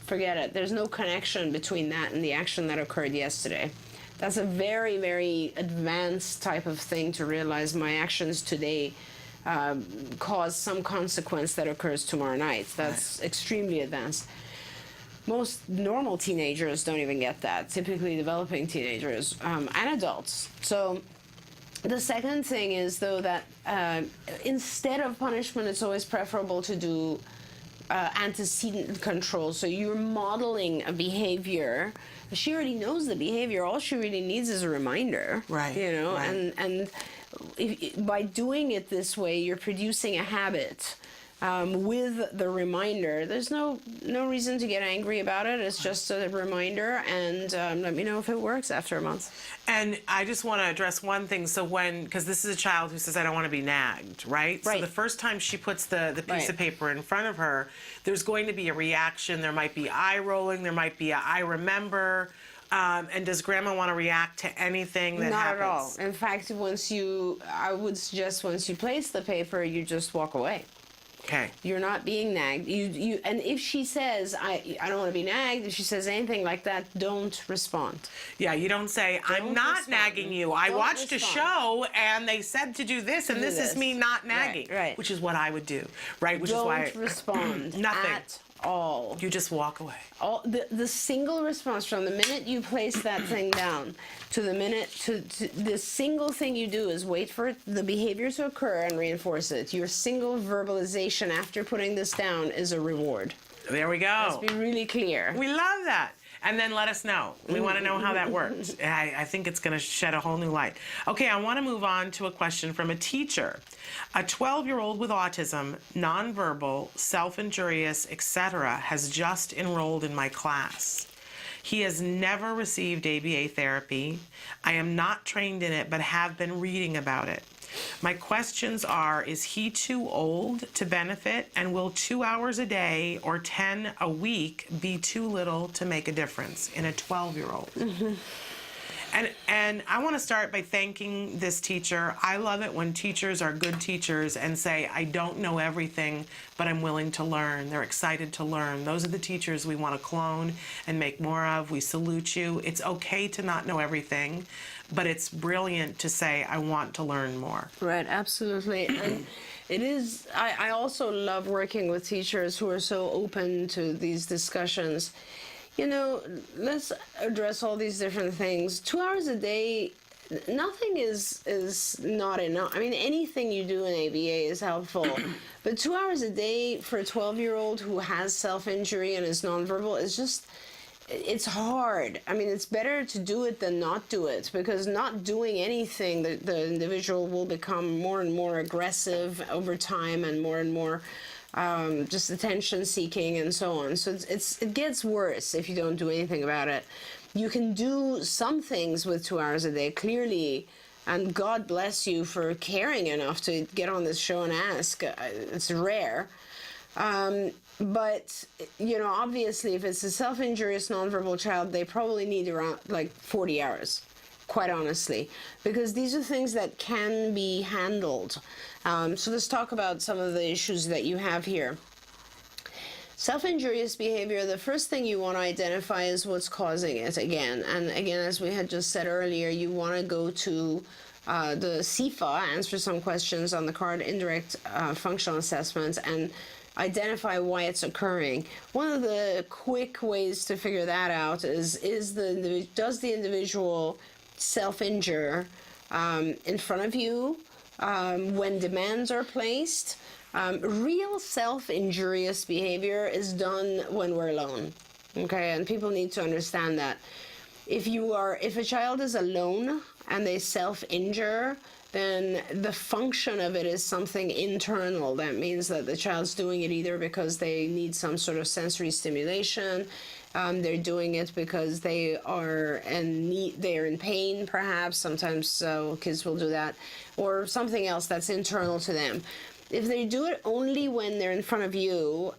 forget it. There's no connection between that and the action that occurred yesterday. That's a very, very advanced type of thing to realize. My actions today cause some consequence that occurs tomorrow night. That's extremely advanced. Most normal teenagers don't even get that, typically developing teenagers and adults. So the second thing is, though, that instead of punishment, it's always preferable to do antecedent control. So you're modeling a behavior. She already knows the behavior. All she really needs is a reminder. Right. Right. And by doing it this way, you're producing a habit with the reminder. There's no reason to get angry about it. It's just a reminder, and let me know if it works after a month. And I just want to address one thing. So because this is a child who says, I don't want to be nagged, right? Right. So the first time she puts the piece of paper in front of her, there's going to be a reaction. There might be eye rolling. There might be a I remember. And does Grandma want to react to anything that happens? Not at all. In fact, I would suggest once you place the paper, you just walk away. Okay. You're not being nagged. And if she says, I don't want to be nagged, if she says anything like that, don't respond. Yeah, you don't say, I'm not nagging you. I watched a show and they said to do this, and this is me not nagging. Right. Which is what I would do, right? Which is why Don't respond. Nothing. At all. You just walk away. The single response from the minute you place that thing down to the minute to the single thing you do is wait for the behavior to occur and reinforce it. Your single verbalization after putting this down is a reward. There we go. Let's be really clear. We love that. And then let us know. We want to know how that works. I think it's going to shed a whole new light. Okay, I want to move on to a question from a teacher. A 12-year-old with autism, nonverbal, self-injurious, etc., has just enrolled in my class. He has never received ABA therapy. I am not trained in it, but have been reading about it. My questions are, is he too old to benefit, and will 2 hours a day or 10 a week be too little to make a difference in a 12-year-old? And I want to start by thanking this teacher. I love it when teachers are good teachers and say, I don't know everything, but I'm willing to learn. They're excited to learn. Those are the teachers we want to clone and make more of. We salute you. It's okay to not know everything, but it's brilliant to say, I want to learn more. Right, absolutely. And it is, I also love working with teachers who are so open to these discussions. You know, let's address all these different things. 2 hours a day, nothing is not enough. I mean, anything you do in ABA is helpful. But 2 hours a day for a 12-year-old who has self-injury and is nonverbal is just, it's hard. I mean, it's better to do it than not do it, because not doing anything, the individual will become more and more aggressive over time and more just attention seeking and so on. So it gets worse if you don't do anything about it. You can do some things with 2 hours a day, clearly, and God bless you for caring enough to get on this show and ask. It's rare. But, you know, obviously, if it's a self-injurious nonverbal child, they probably need around like 40 hours, quite honestly, because these are things that can be handled. So let's talk about some of the issues that you have here. Self-injurious behavior, the first thing you want to identify is what's causing it again. And again, as we had just said earlier, you want to go to the CIFA, answer some questions on the card, indirect functional assessments, and identify why it's occurring. One of the quick ways to figure that out is does the individual self-injure in front of you when demands are placed? Real self-injurious behavior is done when we're alone, okay? And people need to understand that. If a child is alone and they self-injure, then the function of it is something internal. That means that the child's doing it either because they need some sort of sensory stimulation, they're doing it because they are in pain, perhaps. Sometimes kids will do that, or something else that's internal to them. If they do it only when they're in front of you,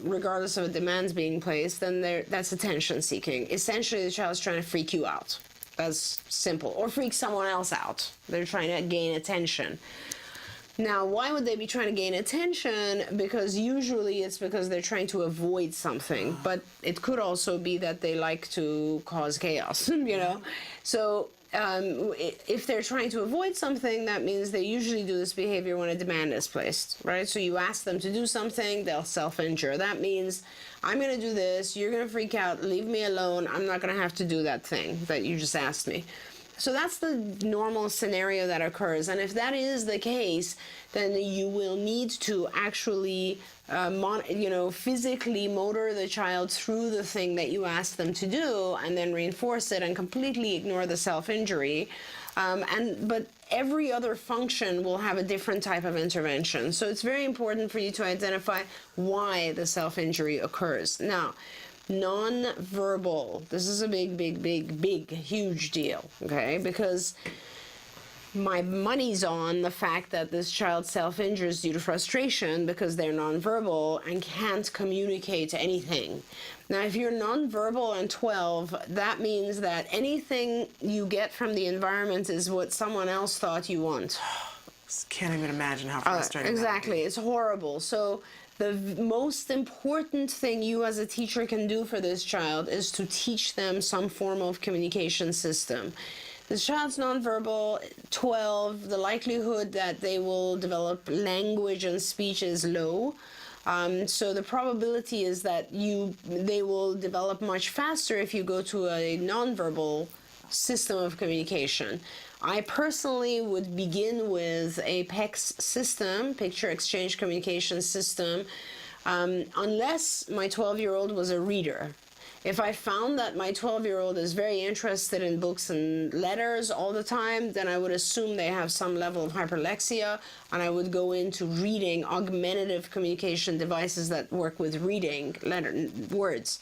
regardless of demands being placed, then that's attention seeking. Essentially, the child's trying to freak you out. That's simple. Or freak someone else out. They're trying to gain attention. Now, why would they be trying to gain attention? Because usually it's because they're trying to avoid something. But it could also be that they like to cause chaos, you know? So if they're trying to avoid something, that means they usually do this behavior when a demand is placed, right? So you ask them to do something, they'll self-injure. That means, I'm going to do this, you're going to freak out, leave me alone, I'm not going to have to do that thing that you just asked me. So that's the normal scenario that occurs. And if that is the case, then you will need to actually physically motor the child through the thing that you asked them to do, and then reinforce it and completely ignore the self-injury. But every other function will have a different type of intervention. So it's very important for you to identify why the self-injury occurs. Now, non-verbal, this is a big, huge deal, okay? Because my money's on the fact that this child self-injures due to frustration because they're nonverbal and can't communicate anything. Now, if you're nonverbal and 12, that means that anything you get from the environment is what someone else thought you want. Can't even imagine how frustrating exactly, it's horrible. So the most important thing you as a teacher can do for this child is to teach them some form of communication system. This child's nonverbal, 12, the likelihood that they will develop language and speech is low. So the probability is that they will develop much faster if you go to a nonverbal system of communication. I personally would begin with a PECS system, Picture Exchange Communication System, unless my 12-year-old was a reader. If I found that my 12-year-old is very interested in books and letters all the time, then I would assume they have some level of hyperlexia, and I would go into reading augmentative communication devices that work with reading words.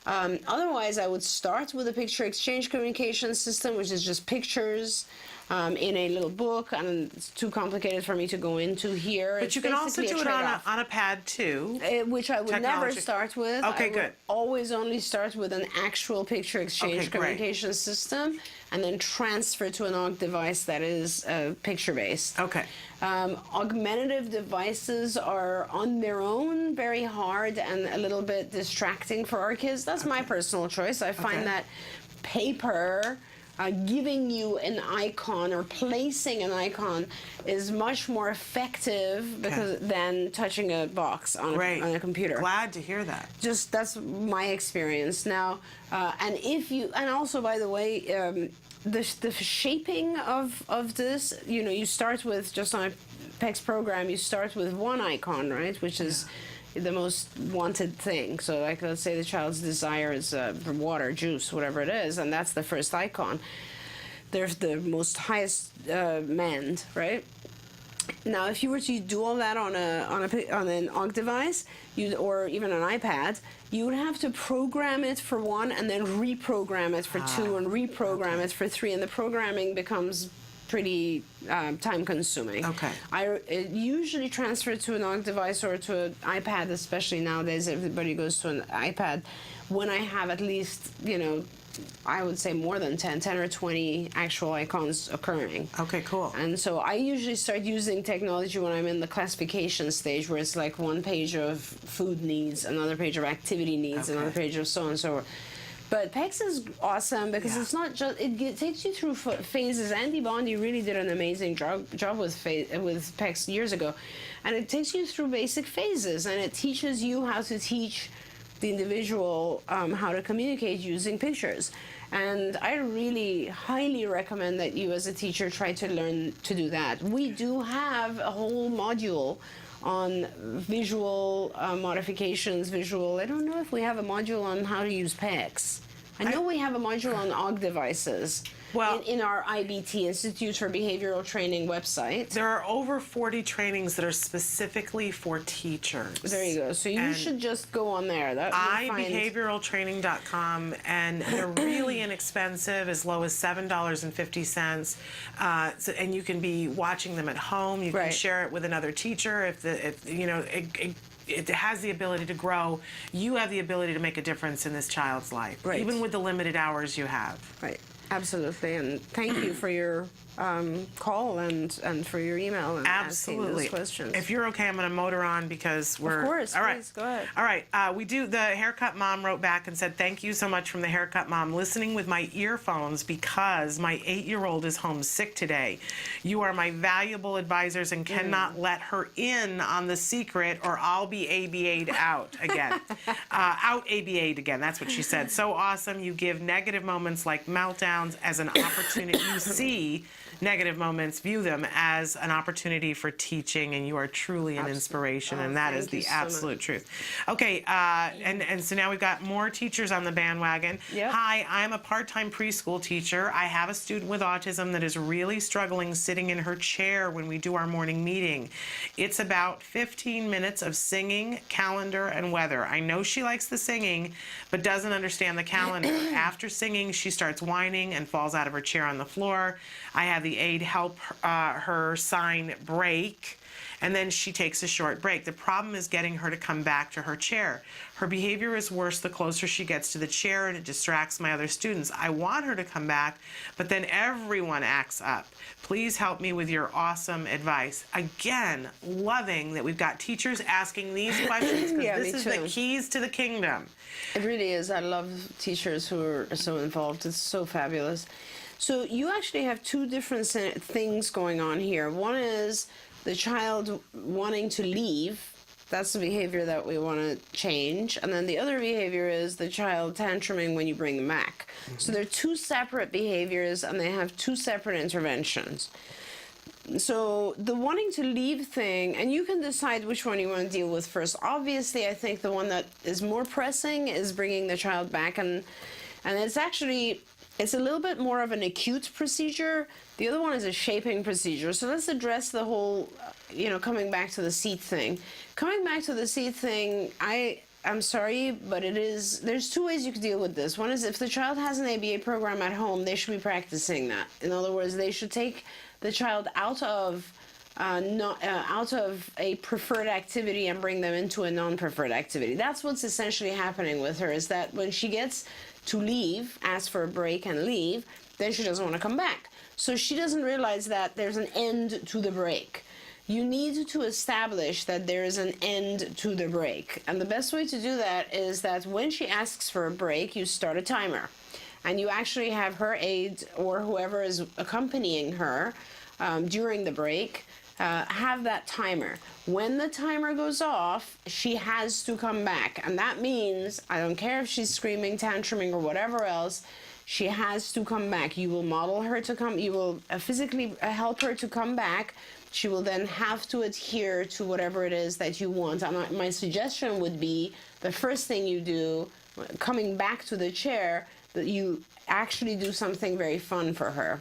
Otherwise, I would start with a picture exchange communication system, which is just pictures. in a little book, and it's too complicated for me to go into here. But It's you can also basically do a it trade-off. on a pad too. Which I would never Technology. start with. Okay, I would good. always only start with an actual picture exchange Okay, great. communication system, and then transfer to an aug device that is picture-based. Okay. Augmentative devices are on their own very hard and a little bit distracting for our kids. That's my personal choice. I find Okay. that paper giving you an icon or placing an icon is much more effective than touching a box on a computer. Glad to hear that. Just that's my experience now. And also, by the way, the shaping of this, you start with, just on a PECS program, you start with one icon, right, which is the most wanted thing. So, like, let's say the child's desire is for water, juice, whatever it is, and that's the first icon. They're the most highest manned, right? Now, if you were to do all that on an aug device, or even an iPad, you would have to program it for one, and then reprogram it for two, and reprogram it for three, and the programming becomes pretty time-consuming. Okay. I usually transfer to an aug device or to an iPad, especially nowadays. Everybody goes to an iPad when I have at least, I would say more than 10 or 20 actual icons occurring. Okay, cool. And so I usually start using technology when I'm in the classification stage, where it's like one page of food needs, another page of activity needs, another page of so on and so forth. But PECS is awesome because it's not just, it takes you through phases. Andy Bondi really did an amazing job with PECS years ago. And it takes you through basic phases, and it teaches you how to teach the individual how to communicate using pictures. And I really highly recommend that you as a teacher try to learn to do that. We do have a whole module on visual modifications, I don't know if we have a module on how to use PECS. I know we have a module on aug devices. Well, in our IBT, Institute for Behavioral Training website. There are over 40 trainings that are specifically for teachers. There you go. So you should just go on there. Behavioraltraining.com, and they're really inexpensive, as low as $7.50. And you can be watching them at home. You can share it with another teacher if it has the ability to grow. You have the ability to make a difference in this child's life, even with the limited hours you have. Right. Absolutely, and thank you for your call and for your email and asking those questions. If you're okay, I'm going to motor on because we're... Of course, all right. Please, go ahead. All right, the Haircut Mom wrote back and said, thank you so much from the Haircut Mom, listening with my earphones because my 8-year-old is homesick today. You are my valuable advisors and cannot let her in on the secret or I'll be ABA'd out again. Out ABA'd again, that's what she said. So awesome. You give negative moments like meltdowns as an opportunity. You see negative moments, view them as an opportunity for teaching, and you are truly an inspiration, and that is the absolute truth. Okay, and so now we've got more teachers on the bandwagon. Yep. Hi, I'm a part-time preschool teacher. I have a student with autism that is really struggling sitting in her chair when we do our morning meeting. It's about 15 minutes of singing, calendar, and weather. I know she likes the singing, but doesn't understand the calendar. After singing, she starts whining and falls out of her chair on the floor. I have the aide help her sign break, and then she takes a short break. The problem is getting her to come back to her chair. Her behavior is worse the closer she gets to the chair, and it distracts my other students. I want her to come back, but then everyone acts up. Please help me with your awesome advice. Again, loving that we've got teachers asking these questions, because this is the keys to the kingdom. It really is. I love teachers who are so involved. It's so fabulous. So you actually have two different things going on here. One is the child wanting to leave. That's the behavior that we want to change. And then the other behavior is the child tantruming when you bring them back. So they're two separate behaviors, and they have two separate interventions. So the wanting to leave thing, and you can decide which one you want to deal with first. Obviously, I think the one that is more pressing is bringing the child back, and it's actually... It's a little bit more of an acute procedure. The other one is a shaping procedure. So let's address the whole, coming back to the seat thing. Coming back to the seat thing, I I'm sorry, but there's two ways you could deal with this. One is if the child has an ABA program at home, they should be practicing that. In other words, they should take the child out of a preferred activity and bring them into a non-preferred activity. That's what's essentially happening with her, is that when she gets to leave, ask for a break and leave, then she doesn't want to come back. So she doesn't realize that there's an end to the break. You need to establish that there is an end to the break. And the best way to do that is that when she asks for a break, you start a timer. And you actually have her aide or whoever is accompanying her during the break have that timer. When the timer goes off, she has to come back. And that means, I don't care if she's screaming, tantruming, or whatever else, she has to come back. You will model her to come, you will physically help her to come back. She will then have to adhere to whatever it is that you want. My suggestion would be the first thing you do, coming back to the chair, that you actually do something very fun for her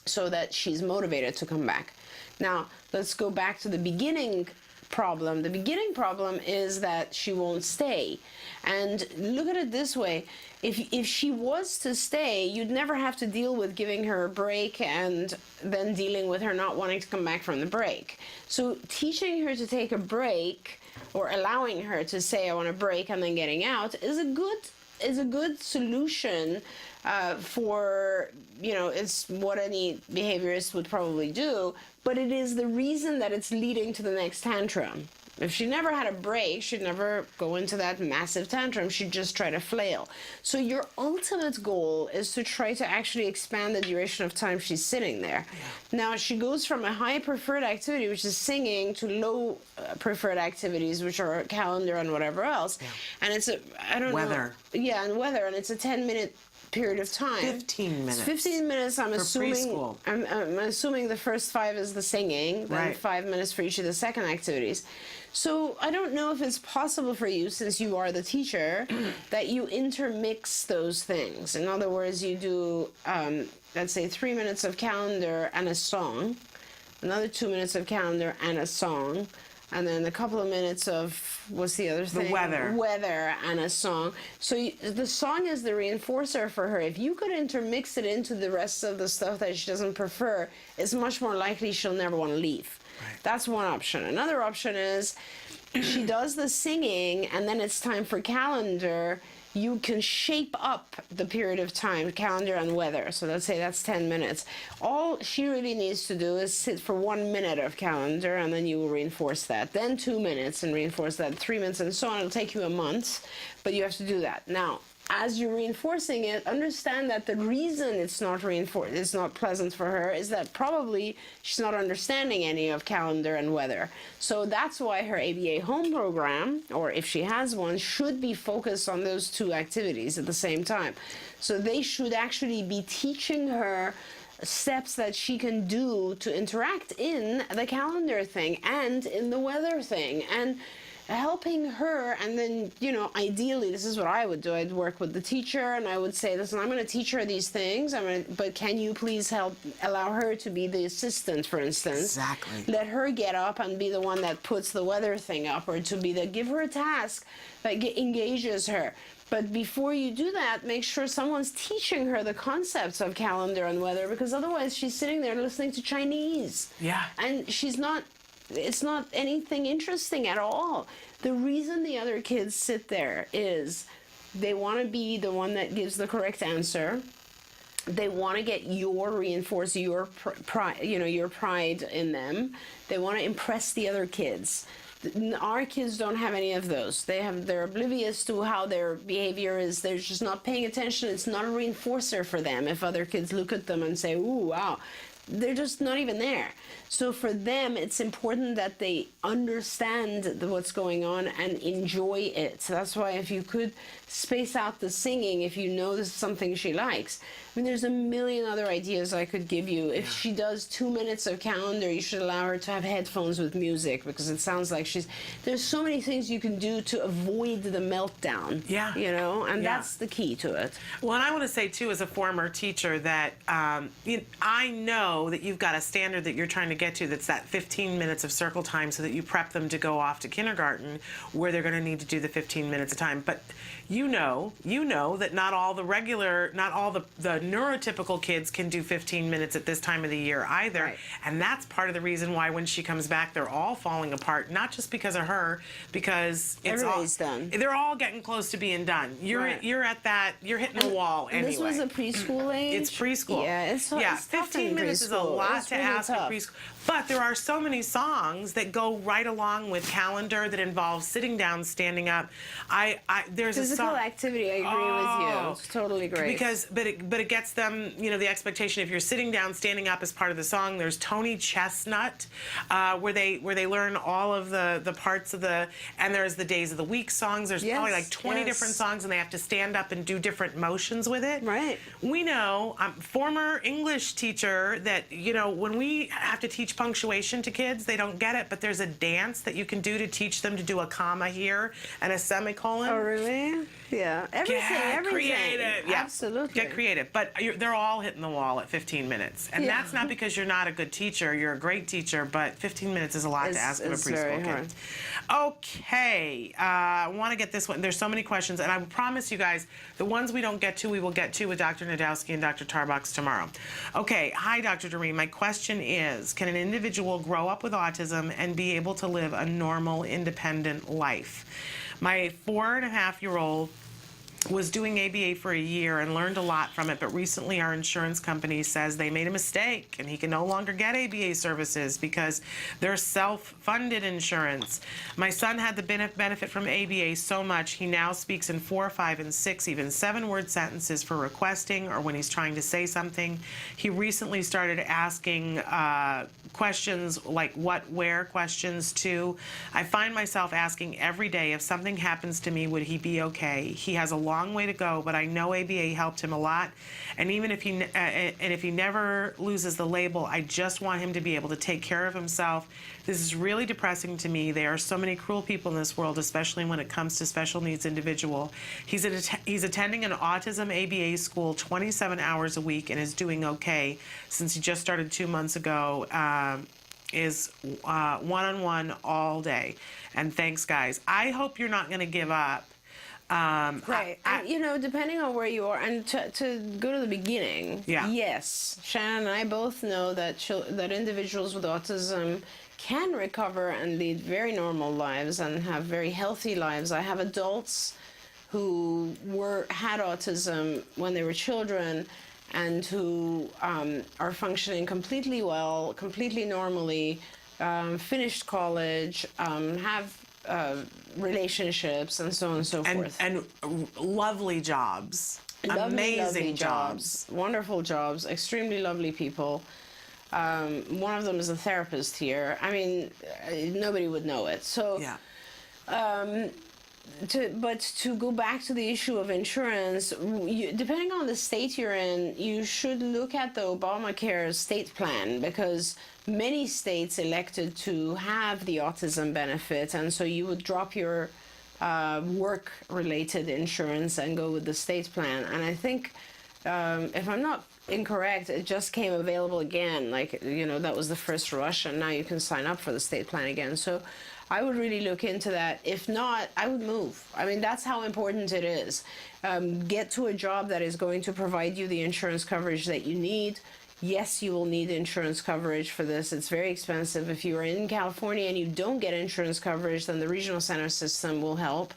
so that she's motivated to come back. Now, let's go back to the beginning problem. The beginning problem is that she won't stay. And look at it this way. If she was to stay, you'd never have to deal with giving her a break and then dealing with her not wanting to come back from the break. So teaching her to take a break or allowing her to say, I want a break, and then getting out is a good solution for, it's what any behaviorist would probably do, but it is the reason that it's leading to the next tantrum. If she never had a break, she'd never go into that massive tantrum. She'd just try to flail. So your ultimate goal is to try to actually expand the duration of time she's sitting there. Yeah. Now, she goes from a high preferred activity, which is singing, to low preferred activities, which are calendar and whatever else. Yeah. And it's weather. Yeah, and weather. And it's a 10-minute period of time. 15 minutes. It's 15 minutes, I'm assuming. Preschool. I'm assuming the first 5 is the singing, then right. 5 minutes for each of the second activities. So I don't know if it's possible for you, since you are the teacher, that you intermix those things. In other words, you do, let's say, 3 minutes of calendar and a song, another 2 minutes of calendar and a song, and then a couple of minutes of, what's the other thing? The weather. Weather and a song. So the song is the reinforcer for her. If you could intermix it into the rest of the stuff that she doesn't prefer, it's much more likely she'll never want to leave. Right. That's one option. Another option is she does the singing and then it's time for calendar. You can shape up the period of time, calendar and weather. So let's say that's 10 minutes. All she really needs to do is sit for 1 minute of calendar, and then you will reinforce that. Then 2 minutes and reinforce that, 3 minutes, and so on. It'll take you a month, but you have to do that. Now, as you're reinforcing it, understand that the reason it's not pleasant for her is that probably she's not understanding any of calendar and weather. So that's why her ABA home program, or if she has one, should be focused on those two activities at the same time. So they should actually be teaching her steps that she can do to interact in the calendar thing and in the weather thing, and helping her. And then, ideally, this is what I would do. I'd work with the teacher and I would say, listen, I'm going to teach her these things, but can you please allow her to be the assistant, for instance? Exactly. Let her get up and be the one that puts the weather thing up, or give her a task that engages her. But before you do that, make sure someone's teaching her the concepts of calendar and weather, because otherwise she's sitting there listening to Chinese. Yeah. And it's not anything interesting at all. The reason the other kids sit there is they want to be the one that gives the correct answer. They want to get reinforce your pride, your pride in them. They want to impress the other kids. Our kids don't have any of those. They're oblivious to how their behavior is. They're just not paying attention. It's not a reinforcer for them if other kids look at them and say, ooh, wow. They're just not even there. So for them, it's important that they understand what's going on and enjoy it. So that's why if you could space out the singing, if you know this is something she likes. I mean, there's a million other ideas I could give you. If she does 2 minutes of calendar, you should allow her to have headphones with music, because it sounds like there's so many things you can do to avoid the meltdown. Yeah. And that's the key to it. Well, and I want to say, too, as a former teacher, that I know know that you've got a standard that you're trying to get to that's that 15 minutes of circle time so that you prep them to go off to kindergarten where they're going to need to do the 15 minutes of time. But you know that not all the neurotypical kids can do 15 minutes at this time of the year either. Right. And that's part of the reason why when she comes back, they're all falling apart, not just because of her, because Everybody's done. They're all getting close to being done. You're at that, you're hitting the wall And anyway. this was a preschool age? It's preschool. Yeah, it's tough 15 minutes is a preschool. lot It's to really ask tough. a preschool. But there are so many songs that go right along with calendar that involve sitting down, standing up. There's a Physical song. activity, I agree with you. It's totally great. But it gets them, the expectation. If you're sitting down, standing up as part of the song. There's Tony Chestnut, where they learn all of the parts of and there's the Days of the Week songs. There's probably like 20 different songs, and they have to stand up and do different motions with it. Right. We know, former English teacher, that when we have to teach punctuation to kids, they don't get it. But there's a dance that you can do to teach them to do a comma here and a semicolon. Oh, really? Yeah. Everything. Creative. Yeah. Absolutely. Get creative. But they're all hitting the wall at 15 minutes. And that's not because you're not a good teacher. You're a great teacher, but 15 minutes is a lot to ask of a preschool kid. Okay. I want to get this one. There's so many questions, and I promise you guys, the ones we don't get to, we will get to with Dr. Nadowski and Dr. Tarbox tomorrow. Okay. Hi, Dr. Doreen. My question is, can an individual grow up with autism and be able to live a normal, independent life? My 4.5-year-old was doing ABA for a year and learned a lot from it, but recently our insurance company says they made a mistake and he can no longer get ABA services because they're self-funded insurance. My son had the benefit from ABA so much, he now speaks in 4, 5, and 6, even 7-word sentences for requesting or when he's trying to say something. He recently started asking questions like what, where questions too. I find myself asking every day, if something happens to me, would he be okay? He has a long way to go, but I know ABA helped him a lot. And even if he never loses the label, I just want him to be able to take care of himself. This is really depressing to me. There are so many cruel people in this world, especially when it comes to special needs individual. He's attending an autism ABA school 27 hours a week and is doing okay since he just started 2 months ago. Is one-on-one all day. And thanks, guys. I hope you're not going to give up. Right. And, depending on where you are, and to go to the beginning, yes, Shannon and I both know that individuals with autism can recover and lead very normal lives and have very healthy lives. I have adults who had autism when they were children and who are functioning completely well, completely normally, finished college, have relationships and so on and so forth. And lovely jobs. Amazing jobs. Wonderful jobs. Extremely lovely people. One of them is a therapist here. I mean, nobody would know it. So, to go back to the issue of insurance, depending on the state you're in, you should look at the Obamacare state plan because many states elected to have the autism benefit, and so you would drop your work-related insurance and go with the state plan. And I think, if I'm not incorrect, it just came available again. That was the first rush, and now you can sign up for the state plan again. So I would really look into that. If not, I would move. I mean, that's how important it is. Get to a job that is going to provide you the insurance coverage that you need. Yes, you will need insurance coverage for this. It's very expensive. If you are in California and you don't get insurance coverage, then the regional center system will help.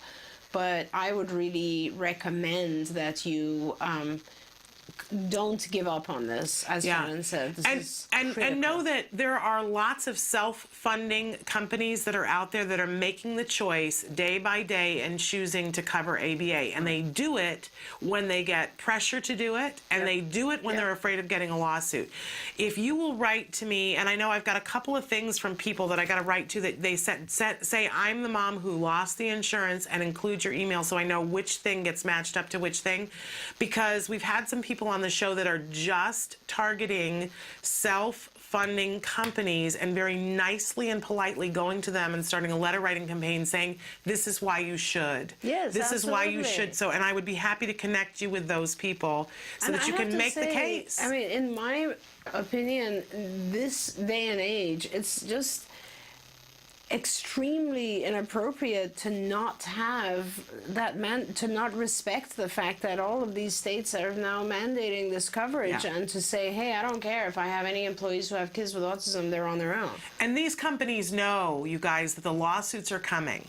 But I would really recommend that you don't give up on this, as Shannon said. And know that there are lots of self-funding companies that are out there that are making the choice day by day and choosing to cover ABA. And they do it when they get pressure to do it, and they do it when they're afraid of getting a lawsuit. If you will write to me, and I know I've got a couple of things from people that I got to write to that they say, I'm the mom who lost the insurance, and include your email so I know which thing gets matched up to which thing. Because we've had some people on the show that are just targeting self funding companies and very nicely and politely going to them and starting a letter writing campaign saying, this is why you should. Yes, this is why you absolutely. should. So, and I would be happy to connect you with those people so And that I you have can to make the say, case. I mean, in my opinion, this day and age, it's just extremely inappropriate to not have that to not respect the fact that all of these states are now mandating this coverage, Yeah. and to say, hey, I don't care if I have any employees who have kids with autism, they're on their own. And these companies know, you guys, that the lawsuits are coming.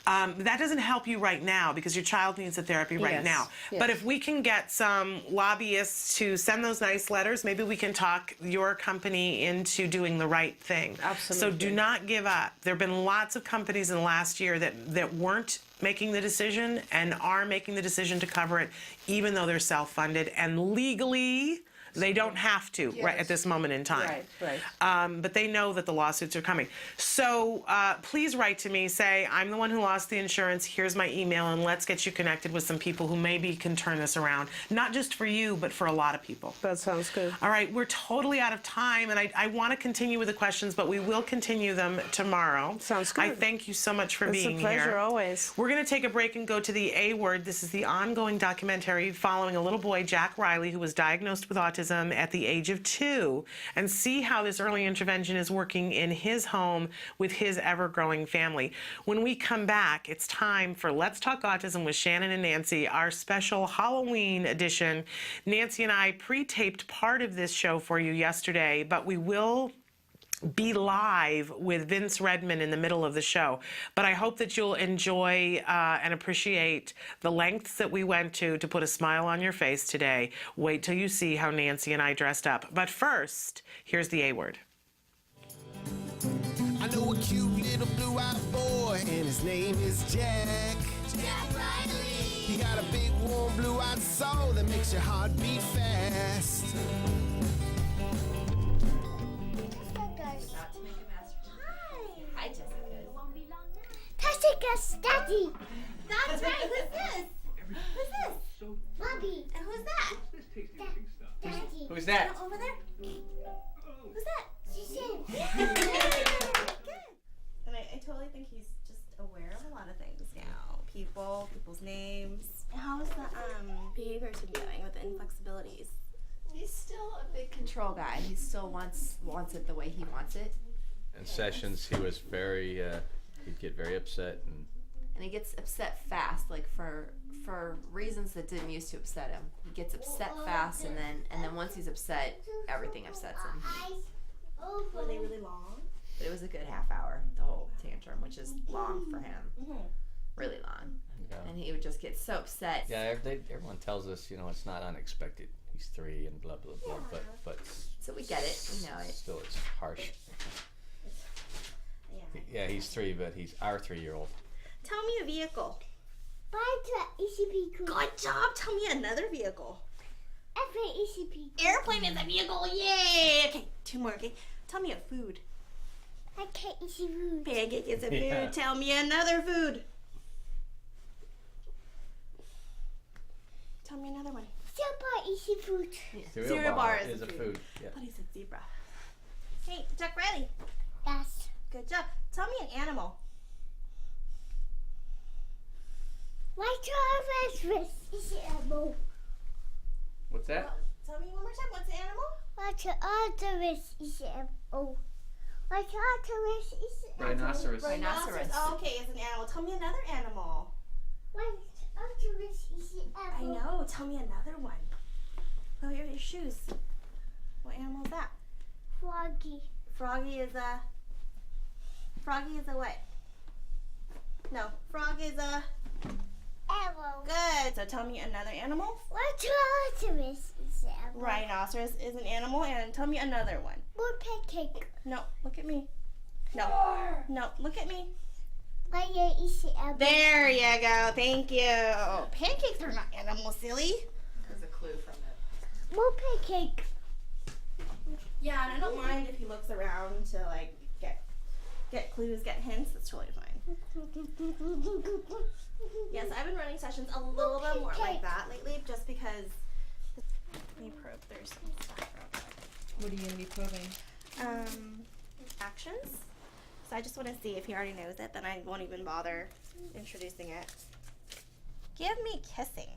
That doesn't help you right now because your child needs a therapy right Yes, now. yes. But if we can get some lobbyists to send those nice letters, maybe we can talk your company into doing the right thing. Absolutely. So do not give up. There have been lots of companies in the last year that weren't making the decision and are making the decision to cover it, even though they're self-funded and legally. They don't have to right at this moment in time. Right. But they know that the lawsuits are coming. So please write to me, say, I'm the one who lost the insurance, here's my email, and let's get you connected with some people who maybe can turn this around. Not just for you, but for a lot of people. That sounds good. All right, we're totally out of time, and I want to continue with the questions, but we will continue them tomorrow. Sounds good. I thank you so much for being It's a pleasure here. always. We're going to take a break and go to the A Word. This is the ongoing documentary following a little boy, Jack Riley, who was diagnosed with autism at the age of 2, and see how this early intervention is working in his home with his ever-growing family. When we come back, it's time for Let's Talk Autism with Shannon and Nancy, our special Halloween edition. Nancy and I pre-taped part of this show for you yesterday, but we will be live with Vince Redmond in the middle of the show. But I hope that you'll enjoy and appreciate the lengths that we went to put a smile on your face today. Wait till you see how Nancy and I dressed up. But first, here's the A Word. I know a cute little blue-eyed boy, and his name is Jack. Jack Riley. He got a big, warm, blue-eyed soul that makes your heart beat fast. Hi, Jessica. Jessica's daddy. That's right. Who's this? Who's this? Bobby. And who's that? Daddy. Who's that? Over there? Who's that? She's in. And I totally think he's just aware of a lot of things now. People's names. How's the behavior team doing with the inflexibilities? He's still a big control guy. He still wants it the way he wants it. In sessions, he was very, he'd get very upset, And he gets upset fast, like for reasons that didn't used to upset him. He gets upset fast, and then once he's upset, everything upsets him. Were they really long? But it was a good half hour, the whole tantrum, which is long for him. Really long. Yeah. And he would just get so upset. Yeah, everyone tells us, it's not unexpected. He's 3 and blah, blah, blah, but So we get it, we know it. still it's harsh. Yeah, he's 3, but he's our 3-year-old. Tell me a vehicle. ECP. Good job. Tell me another vehicle. ECP. Airplane is a vehicle. Yay. Okay, 2 more. Okay. Tell me a food. I can't eat food. Pancake is a food. Yeah. Tell me another food. Tell me another one. Super food. Cereal bar is a food. Yeah. I thought he said zebra. Hey, Jack Riley. Yes. Good job. Tell me an animal. My Taurus is an animal. What's that? Tell me one more time. What's an animal? My Taurus is an animal. My Taurus is an animal. Rhinoceros. Rhinoceros. Oh, okay, it's an animal. Tell me another animal. My Taurus is an I animal. know. Tell me another one. Oh, here are your shoes. What animal is that? Froggy. Froggy is a what? No, frog is a Arrow. good. So tell me another animal. My Taurus is an animal. Rhinoceros is an animal, and tell me another one. More pancake. No, look at me. No, no, look at me. My is an animal. There you go. Thank you. Pancakes are not animals, silly. There's a clue from it. More pancake. Yeah, and I don't mind if he looks around to like get clues, get hints. That's totally fine. Yes, I've been running sessions a little bit more like that lately, just because. Let me probe. There's some stuff real quick. What are you going to be probing? actions. So I just want to see if he already knows it, then I won't even bother introducing it. Give me kissing.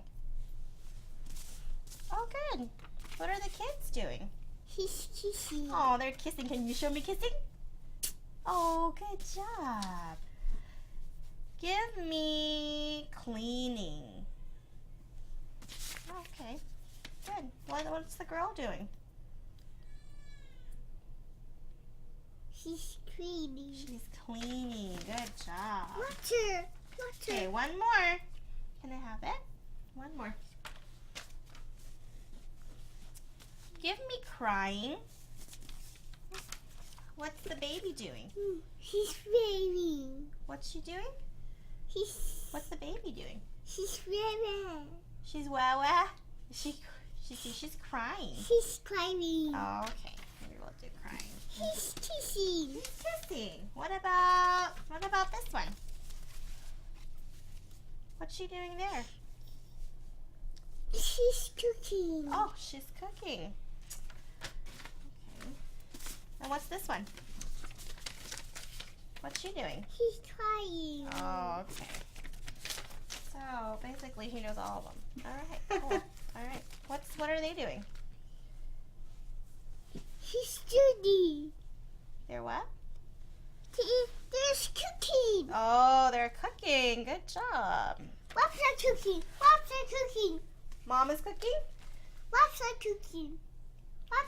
Oh, good. What are the kids doing? He's kissing. Oh, they're kissing. Can you show me kissing? Oh, good job. Give me cleaning. Okay, good. What's the girl doing? She's cleaning. She's cleaning. Good job. Water. Okay, one more. Can I have it? One more. Give me crying. What's the baby doing? She's baby. What's she doing? What's the baby doing? She's baby. She's wah-wah. She's crying. She's crying. Oh, okay. Maybe we'll do crying. He's kissing. He's kissing. What about this one? What's she doing there? She's cooking. Oh, she's cooking. Okay. And what's this one? What's she doing? She's crying. Oh, okay. So basically, he knows all of them. All right, cool. All right. What are they doing? She's dirty. They're what? There's cooking. Oh, they're cooking. Good job. What's that cooking? What's that cooking? Mom is cooking? What's that cooking?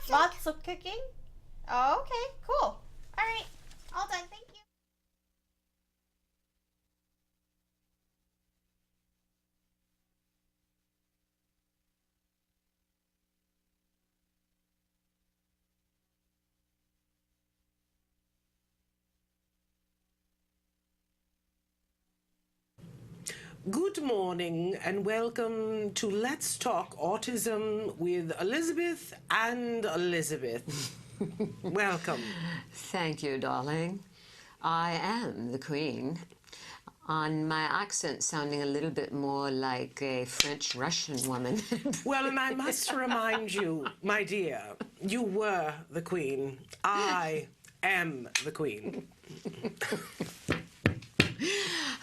Lots of cooking? Oh, okay, cool. All right, all done. Thank you. Good morning and welcome to Let's Talk Autism with Elizabeth and Elizabeth. Welcome. Thank you, darling. I am the Queen. On my accent sounding a little bit more like a French-Russian woman. Well, and I must remind you, my dear, you were the Queen. I am the Queen.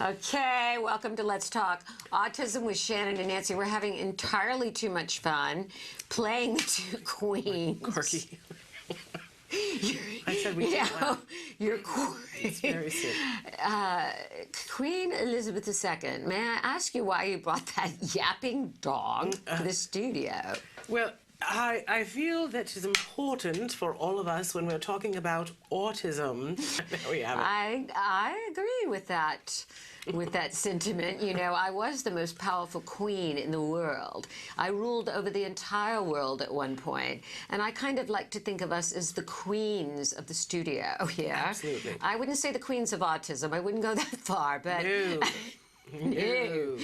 Okay, welcome to Let's Talk Autism with Shannon and Nancy. We're having entirely too much fun playing the two queens. Corky. I said we can't laugh. You're Queen. It's very sick. Queen Elizabeth II, may I ask you why you brought that yapping dog to the studio? Well, I feel that it's important for all of us when we're talking about autism. There we have it. I agree with that sentiment. You know, I was the most powerful queen in the world. I ruled over the entire world at one point, and I kind of like to think of us as the queens of the studio here. Absolutely. I wouldn't say the queens of autism. I wouldn't go that far, but No.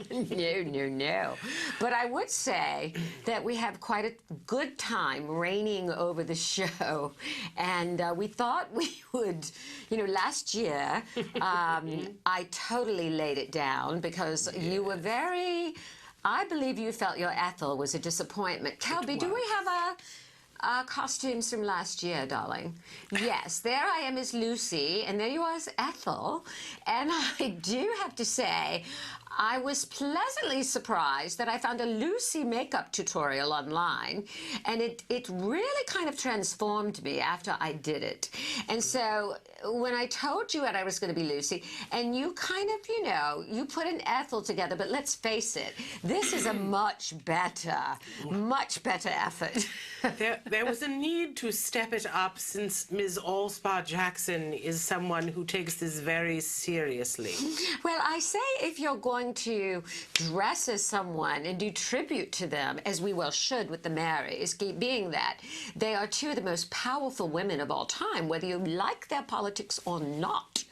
No. No. But I would say that we have quite a good time reigning over the show. And we thought we would, you know, last year, I totally laid it down because you were very, I believe you felt your Ethel was a disappointment. Kelby, do we have costumes from last year, darling? Yes, there I am as Lucy, and there you are as Ethel. And I do have to say, I was pleasantly surprised that I found a Lucy makeup tutorial online, and it really kind of transformed me after I did it. And so when I told you that I was going to be Lucy, and you kind of, you know, you put an Ethel together, but let's face it, this is a much better effort. There was a need to step it up since Ms. Alspaugh-Jackson is someone who takes this very seriously. Well, I say if you're going to dress as someone and do tribute to them, as we well should with the Marys, being that they are two of the most powerful women of all time, whether you like their politics or not.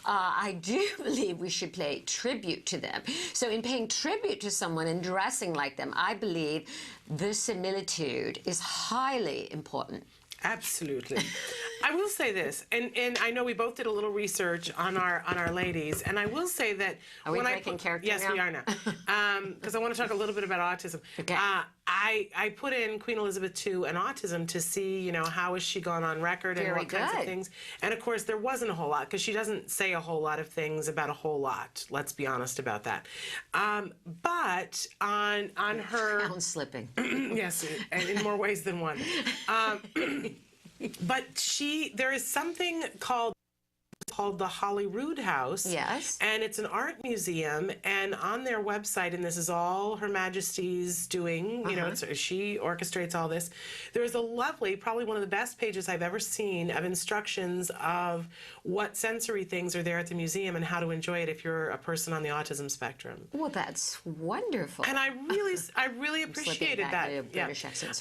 I do believe we should pay tribute to them. So in paying tribute to someone and dressing like them, I believe verisimilitude is highly important. Absolutely. I will say this, and I know we both did a little research on our ladies, and I will say that are we breaking character yes, now? we are now, because I want to talk a little bit about autism. Okay. I put in Queen Elizabeth II and autism to see, you know, how has she gone on record and what kinds of things. And of course, there wasn't a whole lot because she doesn't say a whole lot of things about a whole lot. Let's be honest about that. But on her crown slipping, yes, in more ways than one. But there is something called the Holyrood House. Yes. And it's an art museum, and on their website, and this is all Her Majesty's doing, you know, she orchestrates all this. There's a lovely, probably one of the best pages I've ever seen of instructions of what sensory things are there at the museum and how to enjoy it if you're a person on the autism spectrum. Well, that's wonderful. And I really appreciated that.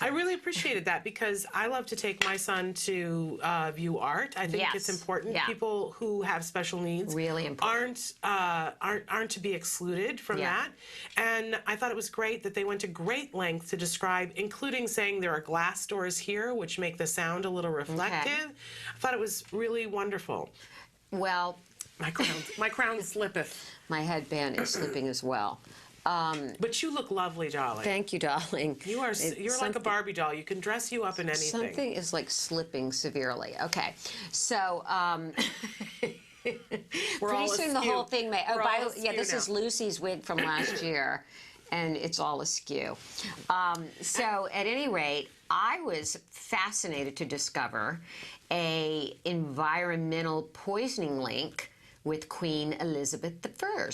I really appreciated that because I love to take my son to view art. I think it's important. People who have special needs aren't to be excluded from that. And I thought it was great that they went to great lengths to describe, including saying there are glass doors here which make the sound a little reflective. I thought it was really wonderful. Well, my crown slippeth. My headband is slipping as well. But you look lovely, darling. Thank you, darling. You're like a Barbie doll. You can dress you up in anything. Something is like slipping severely. Okay, so pretty soon the whole thing may. Oh, by the way, this is Lucy's wig from last year, and it's all askew. So at any rate, I was fascinated to discover a environmental poisoning link with Queen Elizabeth I.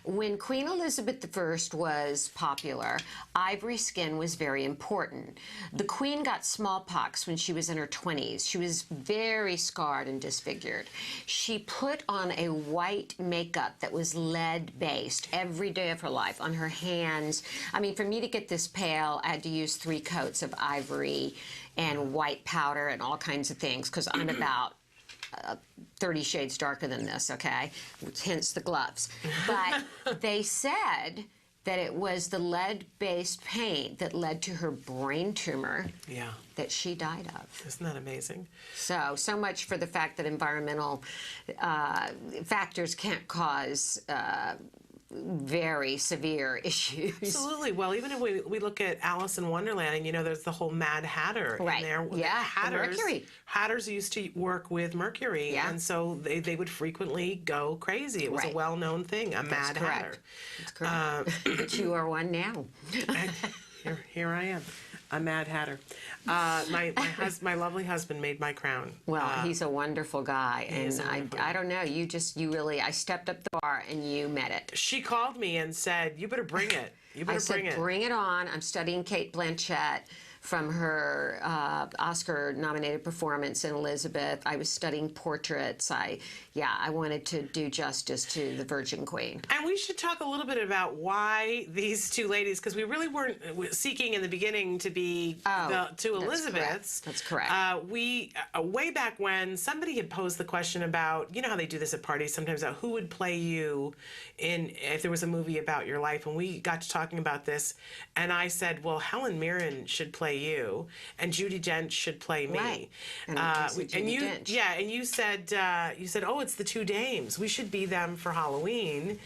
When Queen Elizabeth I was popular, ivory skin was very important. The Queen got smallpox when she was in her 20s. She was very scarred and disfigured. She put on a white makeup that was lead-based every day of her life on her hands. I mean, for me to get this pale, I had to use 3 coats of ivory and white powder and all kinds of things because I'm about 30 shades darker than this, okay? Hence the gloves. But they said that it was the lead-based paint that led to her brain tumor that she died of. Isn't that amazing? So much for the fact that environmental factors can't cause very severe issues. Absolutely. Well, even if we look at Alice in Wonderland, and you know, there's the whole Mad Hatter in there. Yeah, Mercury. Hatters used to work with mercury, and so they would frequently go crazy. It was a well-known thing, a Mad Hatter. That's correct. But you are one now. Here I am. A Mad Hatter. My lovely husband made my crown. Well, he's a wonderful guy, and I don't know. You really. I stepped up the bar, and you met it. She called me and said, "You better bring it. You better bring it." Bring it on. I'm studying Cate Blanchett from her Oscar-nominated performance in Elizabeth. I was studying portraits. I wanted to do justice to the Virgin Queen. And we should talk a little bit about why these two ladies, because we really weren't seeking in the beginning to be the two Elizabeths. That's correct. We way back when somebody had posed the question about, you know how they do this at parties sometimes, about who would play you if there was a movie about your life, and we got to talking about this, and I said, well, Helen Mirren should play you, and Judi Dench should play me. Right. And you said, oh, it's the two dames. We should be them for Halloween.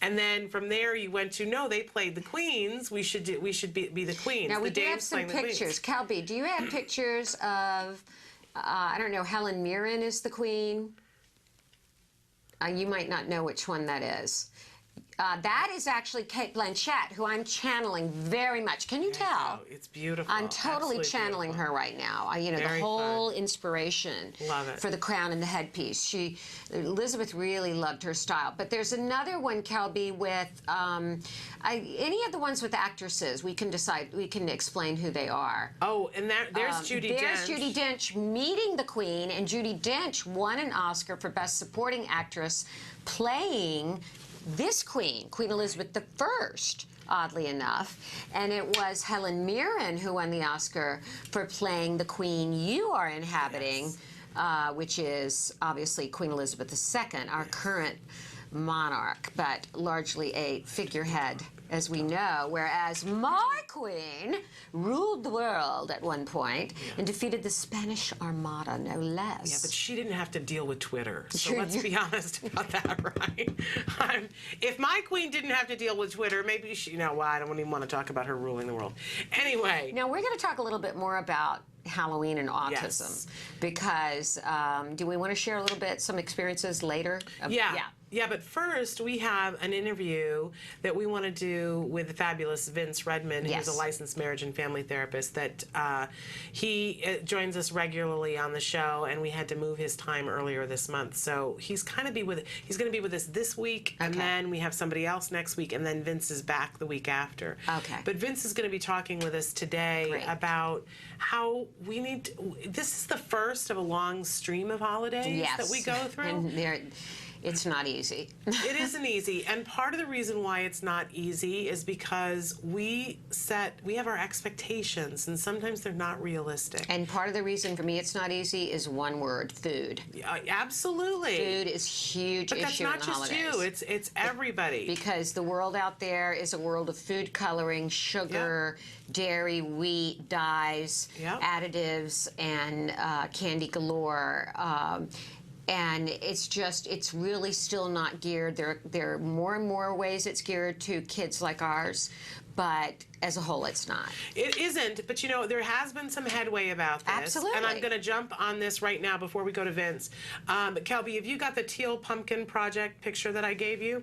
And then from there you went to, no, they played the queens. We should be the queens. Now we do have some pictures. Calby, do you have pictures of, I don't know, Helen Mirren is the queen? You might not know which one that is. That is actually Cate Blanchett, who I'm channeling very much. Can you tell? It's beautiful. I'm totally channeling her right now. You know, the whole inspiration for the crown and the headpiece. Elizabeth really loved her style. But there's another one, Kelby, with any of the ones with actresses. We can explain who they are. Oh, and there's Judi Dench. There's Judi Dench meeting the Queen, and Judi Dench won an Oscar for Best Supporting Actress playing this queen, Queen Elizabeth I, oddly enough. And it was Helen Mirren who won the Oscar for playing the queen you are inhabiting, which is obviously Queen Elizabeth II, our current monarch, but largely a figurehead, as we know, whereas my queen ruled the world at one point and defeated the Spanish Armada, no less. Yeah, but she didn't have to deal with Twitter. So let's be honest about that, right? If my queen didn't have to deal with Twitter, maybe she, well, I don't even want to talk about her ruling the world. Anyway. Now, we're going to talk a little bit more about Halloween and autism, because do we want to share a little bit, some experiences later? Yeah, but first we have an interview that we want to do with the fabulous Vince Redmond, who's a licensed marriage and family therapist. That he joins us regularly on the show, and we had to move his time earlier this month. So he's going to be with us this week, and then we have somebody else next week, and then Vince is back the week after. Okay. But Vince is going to be talking with us today about how we need to, this is the first of a long stream of holidays that we go through. And it's not easy. It isn't easy, and part of the reason why it's not easy is because we have our expectations, and sometimes they're not realistic. And part of the reason for me it's not easy is one word: food. Absolutely. Food is a huge issue in the holidays. But that's not just you, it's everybody. Because the world out there is a world of food coloring, sugar, dairy, wheat, dyes, additives, and candy galore. And it's really still not geared. There are more and more ways it's geared to kids like ours, but as a whole, it's not. It isn't, but there has been some headway about this. Absolutely. And I'm going to jump on this right now before we go to Vince. Kelby, have you got the Teal Pumpkin Project picture that I gave you?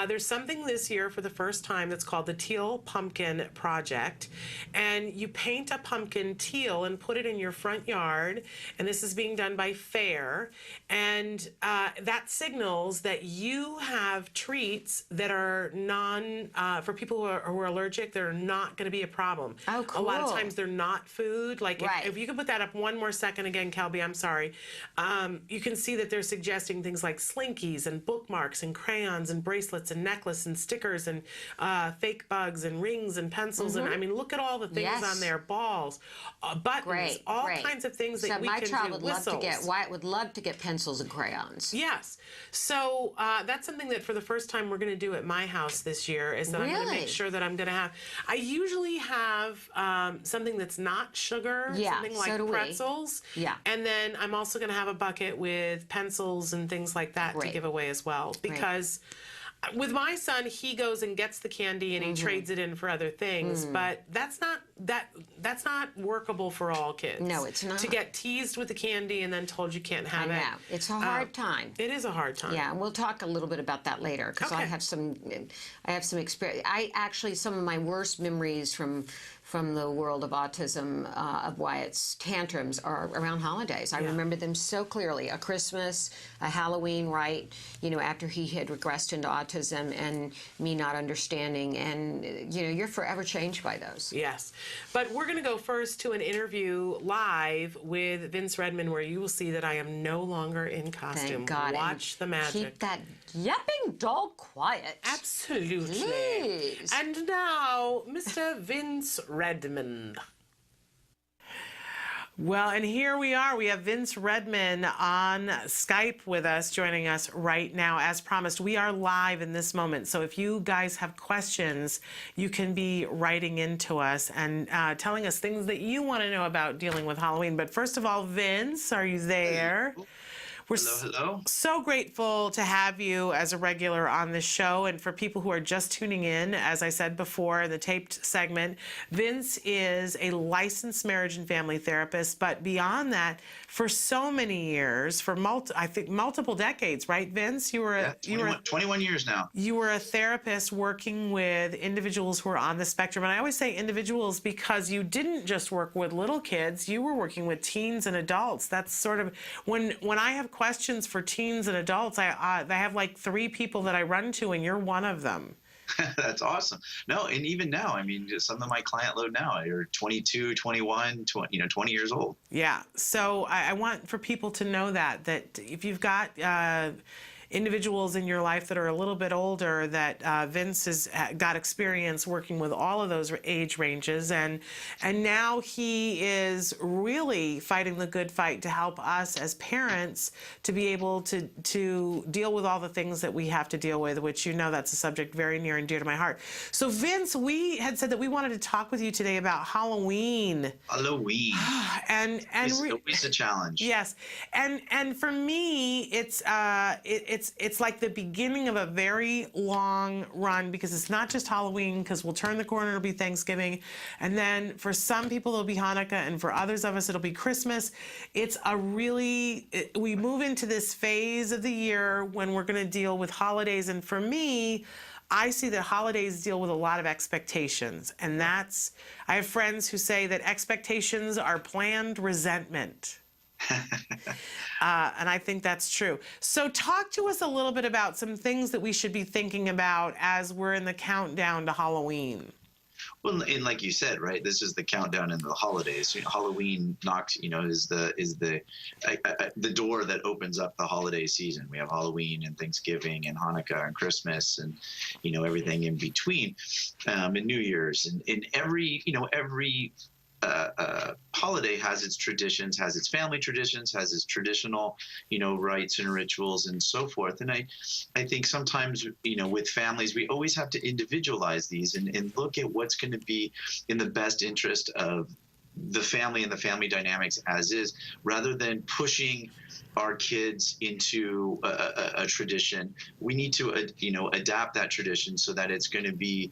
There's something this year for the first time that's called the Teal Pumpkin Project. And you paint a pumpkin teal and put it in your front yard. And this is being done by FAIR. And that signals that you have treats that are for people who are allergic, that are not going to be a problem. Oh, cool. A lot of times they're not food. Like if you could put that up one more second again, Kelby, I'm sorry. You can see that they're suggesting things like slinkies and bookmarks and crayons and bracelets and necklace and stickers and fake bugs and rings and pencils. And I mean, look at all the things on there. Balls, buttons, all kinds of things that we can do. So my child would love to get pencils and crayons. Yes. So that's something that for the first time we're going to do at my house this year, is that I'm going to make sure that I'm going to have, I usually have something that's not sugar, something like pretzels. And then I'm also going to have a bucket with pencils and things like that to give away as well. Because with my son, he goes and gets the candy and he trades it in for other things, but that's not workable for all kids. No, it's not. To get teased with the candy and then told you can't have it. It's a hard time. It is a hard time. Yeah, and we'll talk a little bit about that later, because I have some experience. Some of my worst memories from the world of autism, of Wyatt's tantrums, are around holidays. I remember them so clearly. A Christmas, a Halloween, after he had regressed into autism, and me not understanding. And, you're forever changed by those. Yes. But we're going to go first to an interview live with Vince Redmond, where you will see that I am no longer in costume. Thank God. Watch the magic. Keep that yapping dog quiet. Absolutely. Please. And now, Mr. Vince Redmond. Well, and here we are. We have Vince Redmond on Skype with us, joining us right now. As promised, we are live in this moment. So if you guys have questions, you can be writing into us and telling us things that you want to know about dealing with Halloween. But first of all, Vince, are you there? We're so grateful to have you as a regular on this show. And for people who are just tuning in, as I said before in the taped segment, Vince is a licensed marriage and family therapist. But beyond that, for so many years, for multiple decades, right, Vince? You were 21 years now. You were a therapist working with individuals who are on the spectrum. And I always say individuals because you didn't just work with little kids. You were working with teens and adults. That's sort of when I have questions for teens and adults, I have like 3 people that I run to, and you're one of them. That's awesome. No, and even now, I mean, some of my client load now are 22, 21, 20 years old. Yeah. So I want for people to know that if you've got individuals in your life that are a little bit older that Vince has got experience working with all of those age ranges, and now he is really fighting the good fight to help us as parents to be able to deal with all the things that we have to deal with, which that's a subject very near and dear to my heart. So Vince, we had said that we wanted to talk with you today about Halloween. Halloween. and it's always a challenge. Yes, and for me, it's like the beginning of a very long run, because it's not just Halloween, because we'll turn the corner, it'll be Thanksgiving, and then for some people it'll be Hanukkah, and for others of us it'll be Christmas. It's we move into this phase of the year when we're going to deal with holidays, and for me, I see that holidays deal with a lot of expectations, and I have friends who say that expectations are planned resentment. And I think that's true. So talk to us a little bit about some things that we should be thinking about as we're in the countdown to Halloween. Well, and like you said, right, this is the countdown into the holidays. Halloween knocks, is the door that opens up the holiday season. We have Halloween and Thanksgiving and Hanukkah and Christmas and, everything in between, and New Year's, and every holiday has its traditions, has its family traditions, has its traditional, rites and rituals and so forth. And I think sometimes, with families, we always have to individualize these and look at what's going to be in the best interest of the family and the family dynamics as is, rather than pushing our kids into a tradition. We need to, adapt that tradition so that it's going to be,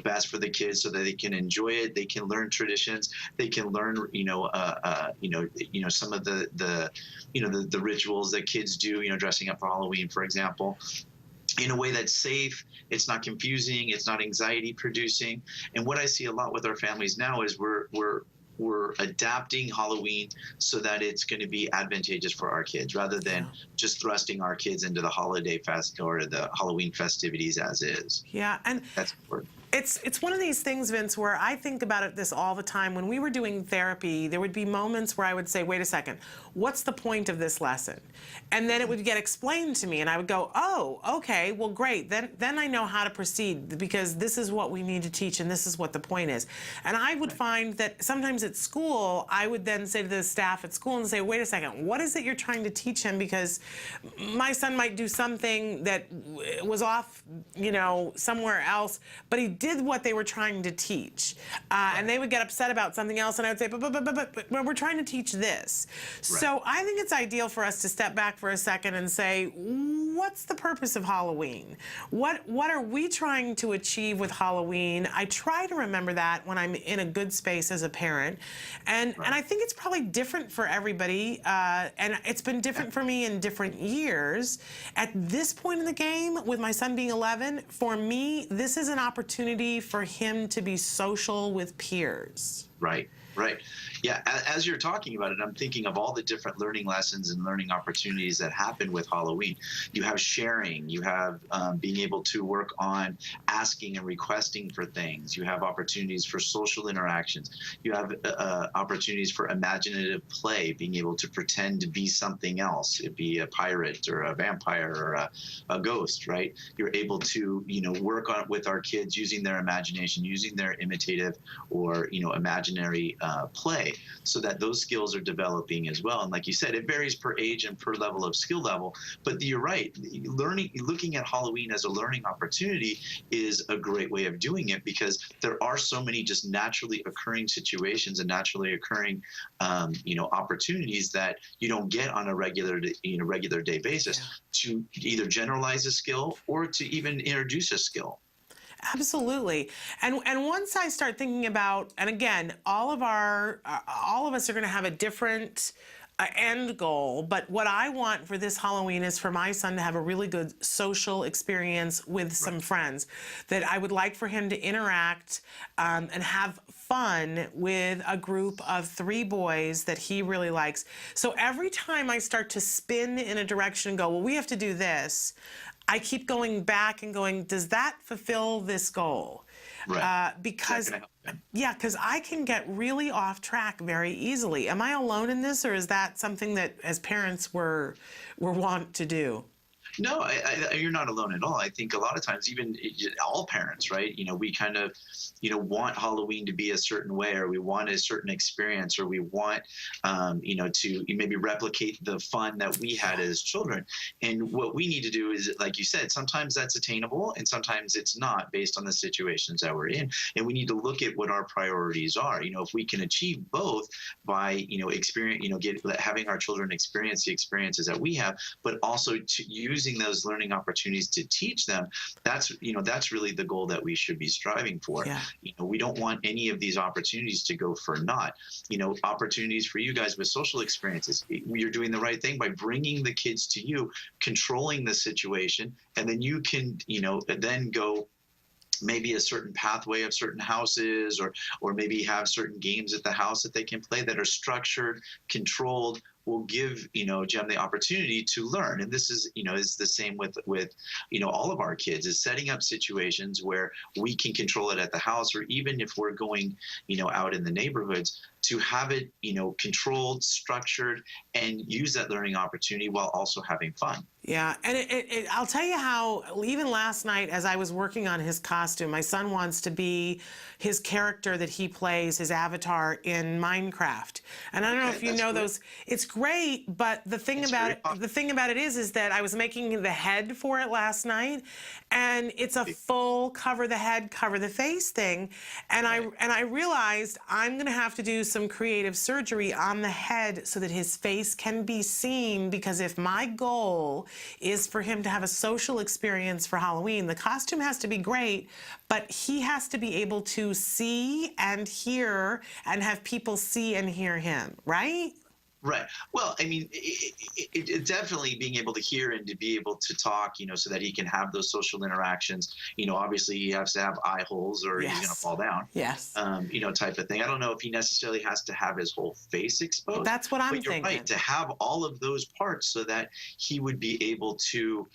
best for the kids, so that they can enjoy it. They can learn traditions. They can learn, some of the rituals that kids do, dressing up for Halloween, for example, in a way that's safe. It's not confusing. It's not anxiety producing. And what I see a lot with our families now is we're adapting Halloween so that it's going to be advantageous for our kids, rather than just thrusting our kids into the holiday fest or the Halloween festivities as is. Yeah, and that's important. It's one of these things, Vince, where I think about this all the time. When we were doing therapy, there would be moments where I would say, wait a second, what's the point of this lesson? And then it would get explained to me, and I would go, oh, okay, well, great. Then I know how to proceed, because this is what we need to teach, and this is what the point is. And I would find that sometimes at school, I would then say to the staff at school and say, wait a second, what is it you're trying to teach him? Because my son might do something that was off, somewhere else, but he did what they were trying to teach. And they would get upset about something else, and I would say, but we're trying to teach this. Right. So I think it's ideal for us to step back for a second and say, what's the purpose of Halloween? What are we trying to achieve with Halloween? I try to remember that when I'm in a good space as a parent. And I think it's probably different for everybody. And it's been different for me in different years. At this point in the game, with my son being 11, for me, this is an opportunity for him to be social with peers. Right. Yeah, as you're talking about it, I'm thinking of all the different learning lessons and learning opportunities that happen with Halloween. You have sharing, you have being able to work on asking and requesting for things. You have opportunities for social interactions. You have opportunities for imaginative play, being able to pretend to be something else. It'd be a pirate or a vampire or a ghost, right? You're able to, work on with our kids using their imagination, using their imitative or, imaginary play, so that those skills are developing as well. And like you said, it varies per age and per level of skill level, but you're right. Looking at Halloween as a learning opportunity is a great way of doing it, because there are so many just naturally occurring situations and naturally occurring, opportunities that you don't get on a regular day basis to either generalize a skill or to even introduce a skill. Absolutely. And once I start thinking about, and again, all of us are going to have a different end goal, but what I want for this Halloween is for my son to have a really good social experience with some friends, that I would like for him to interact and have fun with a group of 3 boys that he really likes. So every time I start to spin in a direction and go, well, we have to do this, I keep going back and going, does that fulfill this goal? Right. Because I can get really off track very easily. Am I alone in this, or is that something that as parents we're wont to do? No, you're not alone at all. I think a lot of times, even all parents, right? We kind of, want Halloween to be a certain way, or we want a certain experience, or we want, to maybe replicate the fun that we had as children. And what we need to do is, like you said, sometimes that's attainable, and sometimes it's not, based on the situations that we're in. And we need to look at what our priorities are. If we can achieve both by, experience, having our children experience the experiences that we have, but also using those learning opportunities to teach them, that's really the goal that we should be striving for. Yeah. We don't want any of these opportunities to go for naught. Opportunities for you guys with social experiences. You're doing the right thing by bringing the kids to you, controlling the situation, and then you can, then go maybe a certain pathway of certain houses, or maybe have certain games at the house that they can play that are structured, controlled, will give Jem the opportunity to learn. And this is is the same with all of our kids, is setting up situations where we can control it at the house, or even if we're going out in the neighborhoods, to have it controlled, structured, and use that learning opportunity while also having fun. Yeah, and I'll tell you how, even last night as I was working on his costume, my son wants to be his character that he plays, his avatar in Minecraft. And I don't know if you know those. It's great, but the thing about it is that I was making the head for it last night, and it's a full cover the head, cover the face thing, and I realized I'm going to have to do some creative surgery on the head so that his face can be seen, because if my goal is for him to have a social experience for Halloween, the costume has to be great, but he has to be able to see and hear and have people see and hear him, right? Right. Well, I mean, it definitely being able to hear and to be able to talk, so that he can have those social interactions. Obviously he has to have eye holes, or he's going to fall down. Yes. Type of thing. I don't know if he necessarily has to have his whole face exposed. That's what I'm thinking. You're right, to have all of those parts so that he would be able to,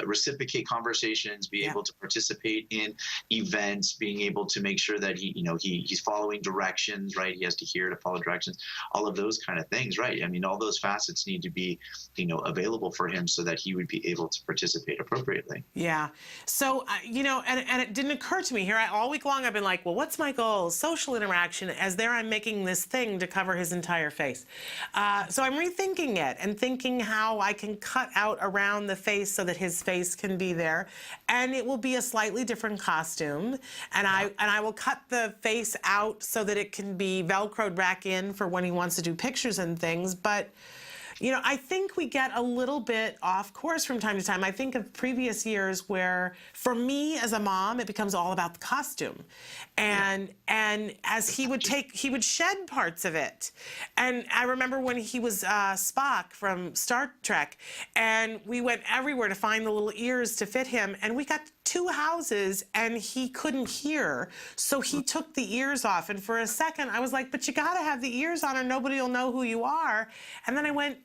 reciprocate conversations, be able to participate in events, being able to make sure that he's following directions, right? He has to hear to follow directions, all of those kind of things, right? I mean, all those facets need to be, available for him so that he would be able to participate appropriately. Yeah. So, and it didn't occur to me here. All week long I've been like, well, what's my goal? Social interaction. As there I'm making this thing to cover his entire face. So I'm rethinking it and thinking how I can cut out around the face so that his face can be there, and it will be a slightly different costume, and I will cut the face out so that it can be velcroed back in for when he wants to do pictures and things. But I think we get a little bit off course from time to time. I think of previous years where, for me as a mom, it becomes all about the costume. And as he would shed parts of it. And I remember when he was Spock from Star Trek, and we went everywhere to find the little ears to fit him, and we got 2 houses and he couldn't hear, so he took the ears off. And for a second I was like, but you gotta have the ears on or nobody will know who you are. And then I went,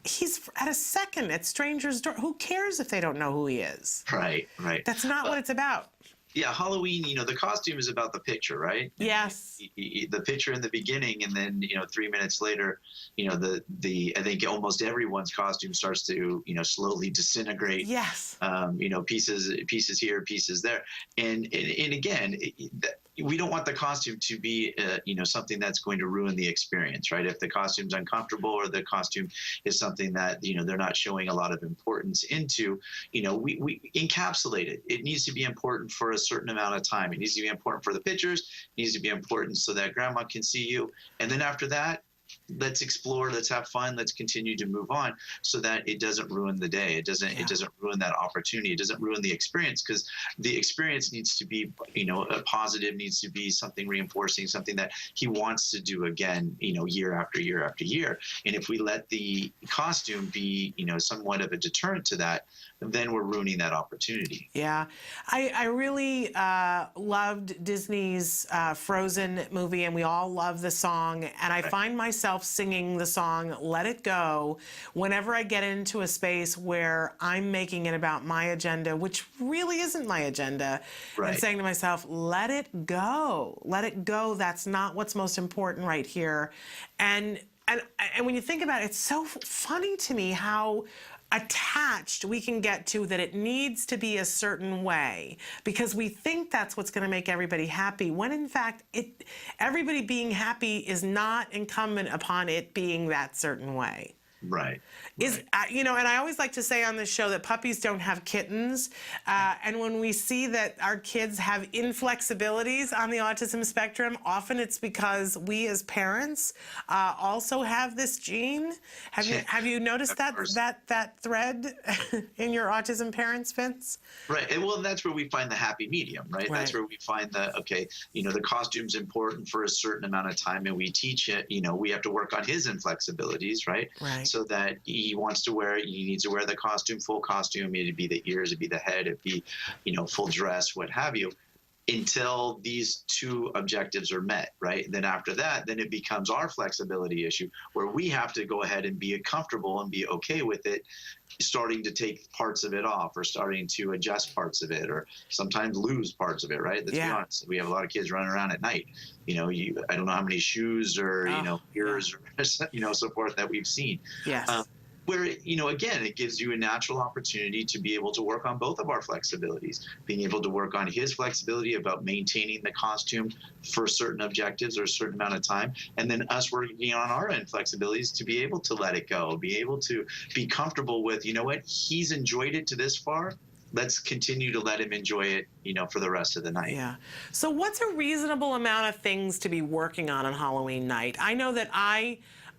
he's at a second at strangers' door. Who cares if they don't know who he is? Right. That's not what it's about. Yeah, Halloween, the costume is about the picture, right? Yes. The picture in the beginning, and then, 3 minutes later, I think almost everyone's costume starts to, slowly disintegrate. Yes. Pieces here, pieces there. And again, we don't want the costume to be, something that's going to ruin the experience, right? If the costume's uncomfortable, or the costume is something that, they're not showing a lot of importance into, we encapsulate it. It needs to be important for a certain amount of time. It needs to be important for the pictures. It needs to be important so that grandma can see you. And then after that, let's explore, let's have fun, let's continue to move on, so that it doesn't ruin the day. It doesn't ruin that opportunity. It doesn't ruin the experience, because the experience needs to be, a positive, needs to be something reinforcing, something that he wants to do again, year after year after year. And if we let the costume be, somewhat of a deterrent to that, then we're ruining that opportunity. Yeah. I really loved Disney's Frozen movie, and we all love the song, and I find myself singing the song Let It Go whenever I get into a space where I'm making it about my agenda, which really isn't my agenda, and saying to myself, let it go. Let it go. That's not what's most important right here. And and when you think about it, it's so funny to me how attached we can get to that it needs to be a certain way because we think that's what's going to make everybody happy, when in fact everybody being happy is not incumbent upon it being that certain way. Right. You know, and I always like to say on this show that puppies don't have kittens. And when we see that our kids have inflexibilities on the autism spectrum, often it's because we as parents also have this gene. Have you noticed that thread in your autism parents, Vince? Right. And well, that's where we find the happy medium, right? That's where we find okay, you know, the costume's important for a certain amount of time, and we teach it, you know, we have to work on his inflexibilities, right? So that he wants to wear, he needs to wear the costume, full costume. It'd be the ears, it'd be the head, it'd be, you know, full dress, what have you, until these two objectives are met, right? Then after that, then it becomes our flexibility issue where we have to go ahead and be comfortable and be okay with it, starting to take parts of it off or starting to adjust parts of it or sometimes lose parts of it, right? Let's be honest. We have a lot of kids running around at night. You know, I don't know how many shoes or, you know, ears or, you know, so forth that we've seen. Where, you know, again, it gives you a natural opportunity to be able to work on both of our flexibilities, being able to work on his flexibility about maintaining the costume for certain objectives or a certain amount of time, and then us working on our own flexibilities to be able to let it go, be able to be comfortable with, you know what, he's enjoyed it to this far. Let's continue to let him enjoy it, you know, for the rest of the night. Yeah. So what's a reasonable amount of things to be working on Halloween night? I know that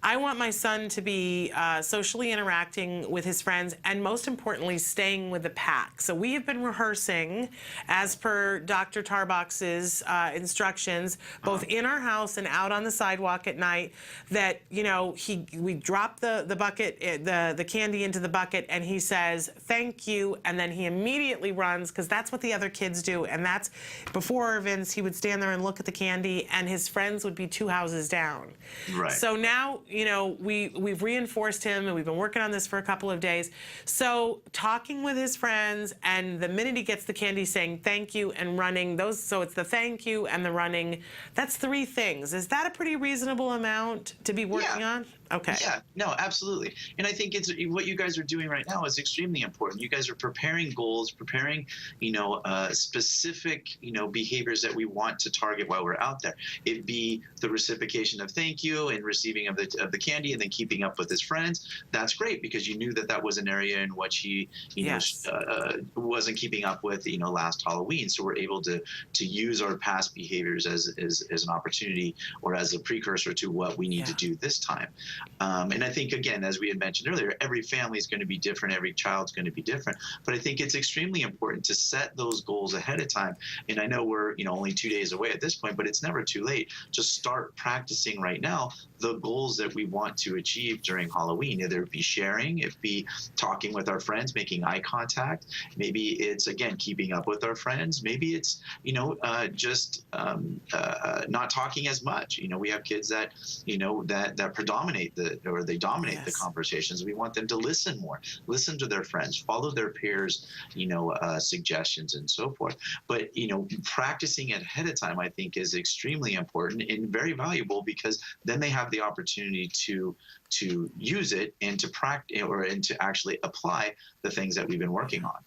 I want my son to be socially interacting with his friends and, most importantly, staying with the pack. So we have been rehearsing, as per Dr. Tarbox's instructions, both in our house and out on the sidewalk at night, that, you know, we drop the bucket, the candy into the bucket, and he says, thank you, and then he immediately runs, because that's what the other kids do. And that's, before Vince, he would stand there and look at the candy, and his friends would be 2 houses down. Right. So now, you know, we've reinforced him, and we've been working on this for a couple of days. So talking with his friends, and the minute he gets the candy, saying thank you and running, so it's the thank you and the running. That's 3 things. Is that a pretty reasonable amount to be working on? Okay. Yeah, no, absolutely. And I think it's what you guys are doing right now is extremely important. You guys are preparing goals, preparing, you know, specific, you know, behaviors that we want to target while we're out there. It be the reciprocation of thank you and receiving of the candy, and then keeping up with his friends. That's great, because you knew that was an area in which he, you know, wasn't keeping up with, you know, last Halloween. So we're able to use our past behaviors as an opportunity or as a precursor to what we need to do this time. And I think, again, as we had mentioned earlier, every family is going to be different. Every child's going to be different. But I think it's extremely important to set those goals ahead of time. And I know we're, you know, only 2 days away at this point, but it's never too late to start practicing right now the goals that we want to achieve during Halloween. Either it be sharing, it be talking with our friends, making eye contact. Maybe it's, again, keeping up with our friends. Maybe it's, you know, just not talking as much. You know, we have kids that, you know, that predominate they dominate the conversations. We want them to listen more, listen to their friends, follow their peers, you know, suggestions and so forth. But, you know, practicing it ahead of time, I think, is extremely important and very valuable, because then they have the opportunity to use it and to practice and to actually apply the things that we've been working on.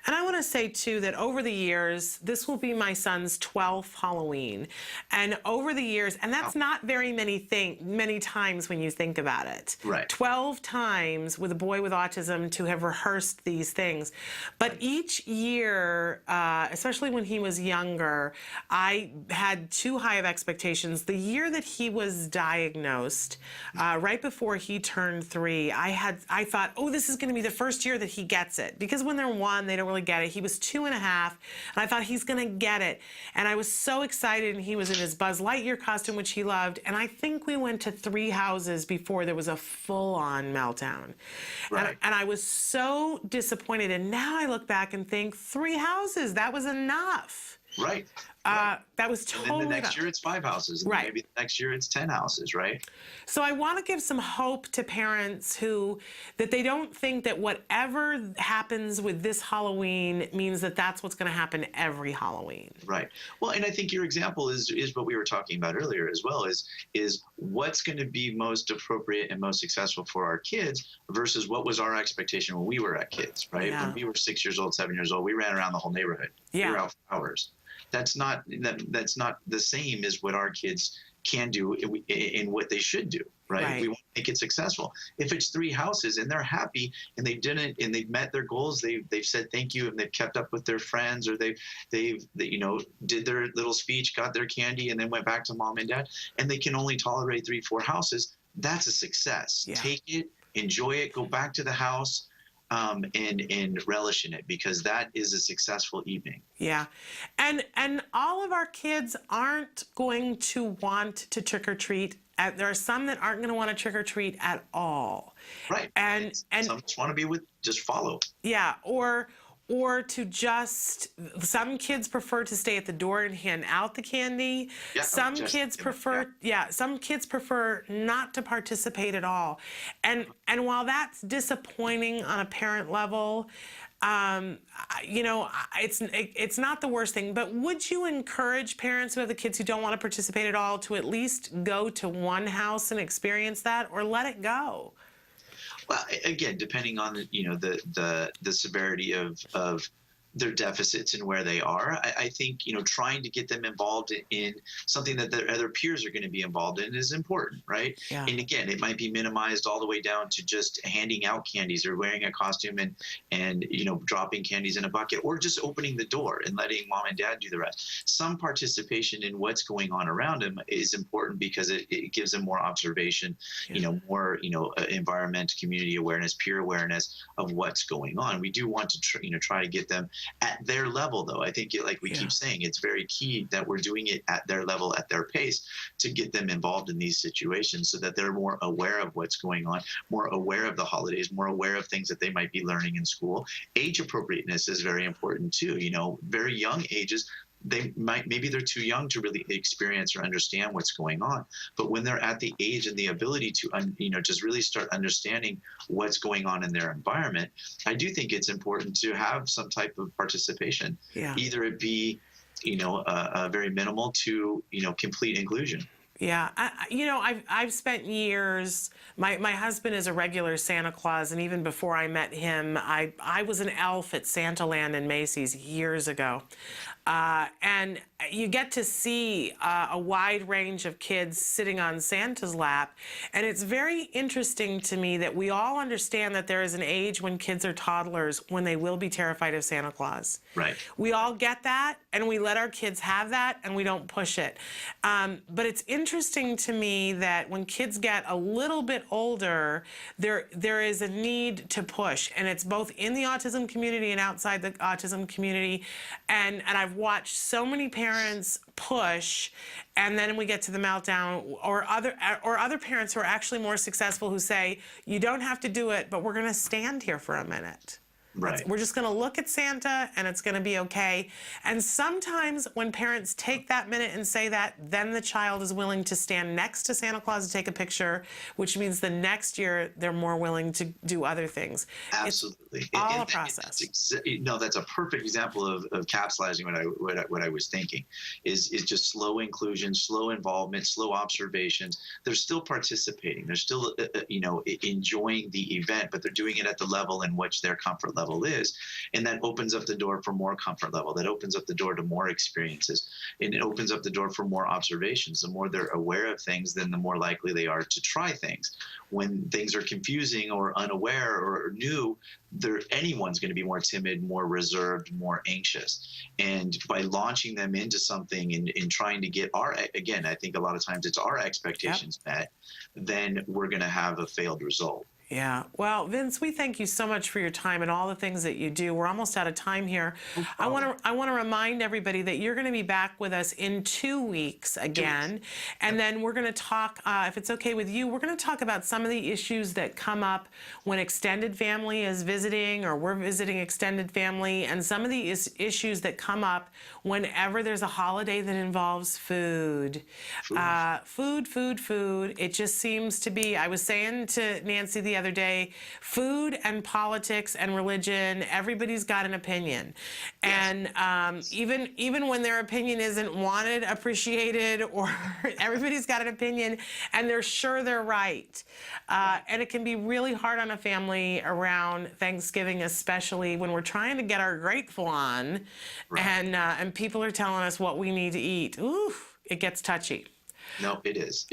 And I want to say, too, that over the years, this will be my son's 12th Halloween. And over the years, and that's not very many times when you think about it. Right. 12 times with a boy with autism to have rehearsed these things. But each year, especially when he was younger, I had too high of expectations. The year that he was diagnosed, right before he turned 3, I thought, oh, this is going to be the first year that he gets it, because when they're 1, they don't really get it. He was 2.5, and I thought he's going to get it, and I was so excited. And he was in his Buzz Lightyear costume, which he loved, and I think we went to 3 houses before there was a full-on meltdown. Right. And I was so disappointed, and now I look back and think 3 houses, that was enough. Right. That was And totally then the next year it's 5 houses, and Right. maybe the next year it's 10 houses, right? So I want to give some hope to parents that they don't think that whatever happens with this Halloween means that that's what's going to happen every Halloween. Right. Well, and I think your example is what we were talking about earlier as well, is what's going to be most appropriate and most successful for our kids versus what was our expectation when we were at kids, right? Yeah. When we were 6 years old, 7 years old, we ran around the whole neighborhood. Yeah. We were out for hours. That's not the same as what our kids can do in what they should do, right? We want to make it successful. If it's 3 houses and they're happy and they've met their goals, they've said thank you and they've kept up with their friends, or they did their little speech, got their candy, and then went back to mom and dad, and they can only tolerate 3, 4 houses, that's a success. Yeah. Take it, enjoy it, go back to the house. And relish in it, because that is a successful evening. Yeah. And all of our kids aren't going to want to trick or treat. There are some that aren't going to want to trick or treat at all. Right. And some just want to be just follow. Yeah. Or to just, some kids prefer to stay at the door and hand out the candy. Yeah, some kids prefer not to participate at all. And while that's disappointing on a parent level, it's not the worst thing. But would you encourage parents who have the kids who don't want to participate at all to at least go to one house and experience that, or let it go? Well, again, depending on the severity of their deficits and where they are, I think trying to get them involved in something that their other peers are going to be involved in is important, right? Yeah. And again, it might be minimized all the way down to just handing out candies or wearing a costume and dropping candies in a bucket, or just opening the door and letting mom and dad do the rest. Some participation in what's going on around them is important because it gives them more observation, more environment, community awareness, peer awareness of what's going on. We do want to try to get them at their level, though. I think, like we keep saying, it's very key that we're doing it at their level, at their pace, to get them involved in these situations so that they're more aware of what's going on, more aware of the holidays, more aware of things that they might be learning in school. Age appropriateness is very important too. Very young ages, maybe they're too young to really experience or understand what's going on. But when they're at the age and the ability to, just really start understanding what's going on in their environment, I do think it's important to have some type of participation. Yeah. Either it be, a very minimal to, complete inclusion. Yeah, I've spent years. My husband is a regular Santa Claus, and even before I met him, I was an elf at Santaland in Macy's years ago. And you get to see a wide range of kids sitting on Santa's lap. And it's very interesting to me that we all understand that there is an age when kids are toddlers when they will be terrified of Santa Claus. Right. We all get that, and we let our kids have that, and we don't push it. But it's interesting to me that when kids get a little bit older, there is a need to push. And it's both in the autism community and outside the autism community. And I've watched so many parents push, and then we get to the meltdown, or other parents who are actually more successful who say, you don't have to do it, but we're going to stand here for a minute. Right. We're just going to look at Santa, and it's going to be okay. And sometimes when parents take that minute and say that, then the child is willing to stand next to Santa Claus to take a picture, which means the next year they're more willing to do other things. Absolutely. It's all a process. That's a perfect example of capsulizing what I was thinking, is just slow inclusion, slow involvement, slow observations. They're still participating. They're still, enjoying the event, but they're doing it at the level in which their comfort level is, and that opens up the door for more comfort level. That opens up the door to more experiences, and it opens up the door for more observations. The more they're aware of things, then the more likely they are to try things. When things are confusing or unaware or new, anyone's going to be more timid, more reserved, more anxious. And by launching them into something and trying to get I think a lot of times it's our expectations met, then we're going to have a failed result. Yeah. Well, Vince, we thank you so much for your time and all the things that you do. We're almost out of time here. I want to remind everybody that you're going to be back with us in 2 weeks again. And then we're going to talk, if it's okay with you, we're going to talk about some of the issues that come up when extended family is visiting or we're visiting extended family, and some of the issues that come up whenever there's a holiday that involves food. Food. It just seems to be, I was saying to Nancy the other day, food and politics and religion, everybody's got an opinion. And even when their opinion isn't wanted, appreciated, or everybody's got an opinion and they're sure they're right. And it can be really hard on a family around Thanksgiving, especially when we're trying to get our grateful on, and people are telling us what we need to eat. Ooh, it gets touchy. No, it is.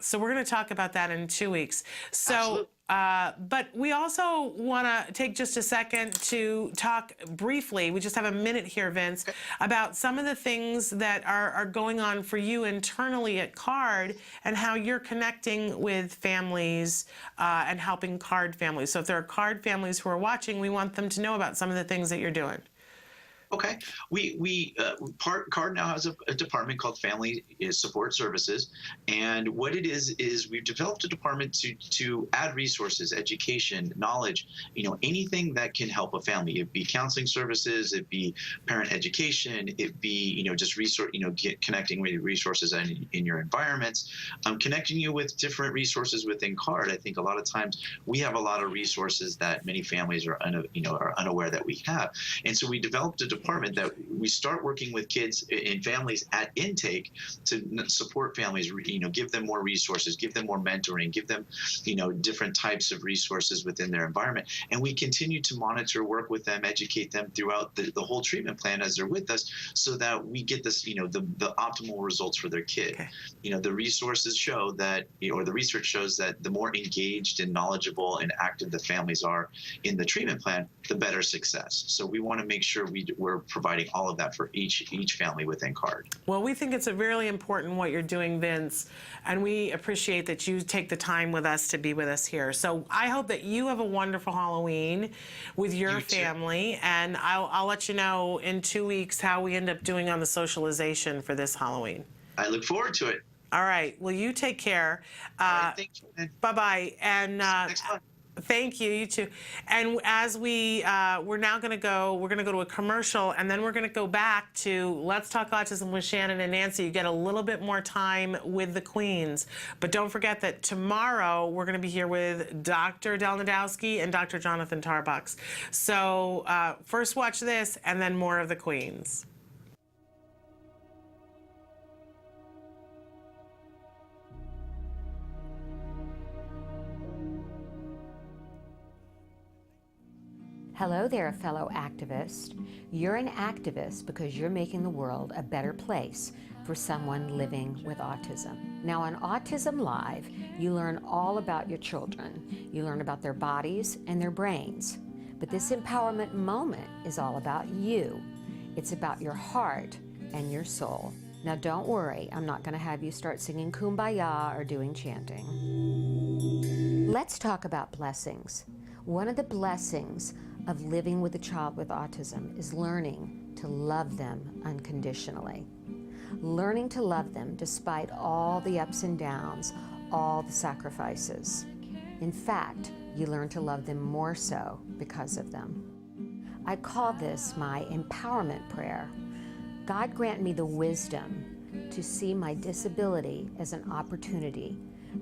So we're going to talk about that in 2 weeks. So, but we also want to take just a second to talk briefly, we just have a minute here, Vince, about some of the things that are going on for you internally at CARD and how you're connecting with families and helping CARD families. So if there are CARD families who are watching, we want them to know about some of the things that you're doing. Okay, CARD now has a department called Family Support Services, and what it is we've developed a department to add resources, education, knowledge, anything that can help a family. It be counseling services, it be parent education, it be just connecting with connecting in your environments, connecting you with different resources within CARD. I think a lot of times we have a lot of resources that many families are unaware that we have, and so we developed a department that we start working with kids and families at intake to support families, give them more resources, give them more mentoring, give them, different types of resources within their environment. And we continue to monitor, work with them, educate them throughout the whole treatment plan as they're with us, so that we get this, the optimal results for their kid. Okay. The resources show that, or the research shows that the more engaged and knowledgeable and active the families are in the treatment plan, the better success. So we want to make sure we're providing all of that for each family within CARD. Well, we think it's really important what you're doing, Vince, and we appreciate that you take the time with us to be with us here. So I hope that you have a wonderful Halloween with your family, and I'll let you know in 2 weeks how we end up doing on the socialization for this Halloween. I look forward to it. All right. Well, you take care. Thank you. Bye-bye. And thank you. You too. And as we're now going to go to a commercial, and then we're going to go back to Let's Talk Autism with Shannon and Nancy. You get a little bit more time with the Queens. But don't forget that tomorrow we're going to be here with Dr. Del Nadowski and Dr. Jonathan Tarbucks. So first watch this, and then more of the Queens. Hello there, fellow activist. You're an activist because you're making the world a better place for someone living with autism. Now on Autism Live, you learn all about your children. You learn about their bodies and their brains. But this empowerment moment is all about you. It's about your heart and your soul. Now don't worry, I'm not going to have you start singing Kumbaya or doing chanting. Let's talk about blessings. One of the blessings of living with a child with autism is learning to love them unconditionally. Learning to love them despite all the ups and downs, all the sacrifices. In fact, you learn to love them more so because of them. I call this my empowerment prayer. God grant me the wisdom to see my disability as an opportunity,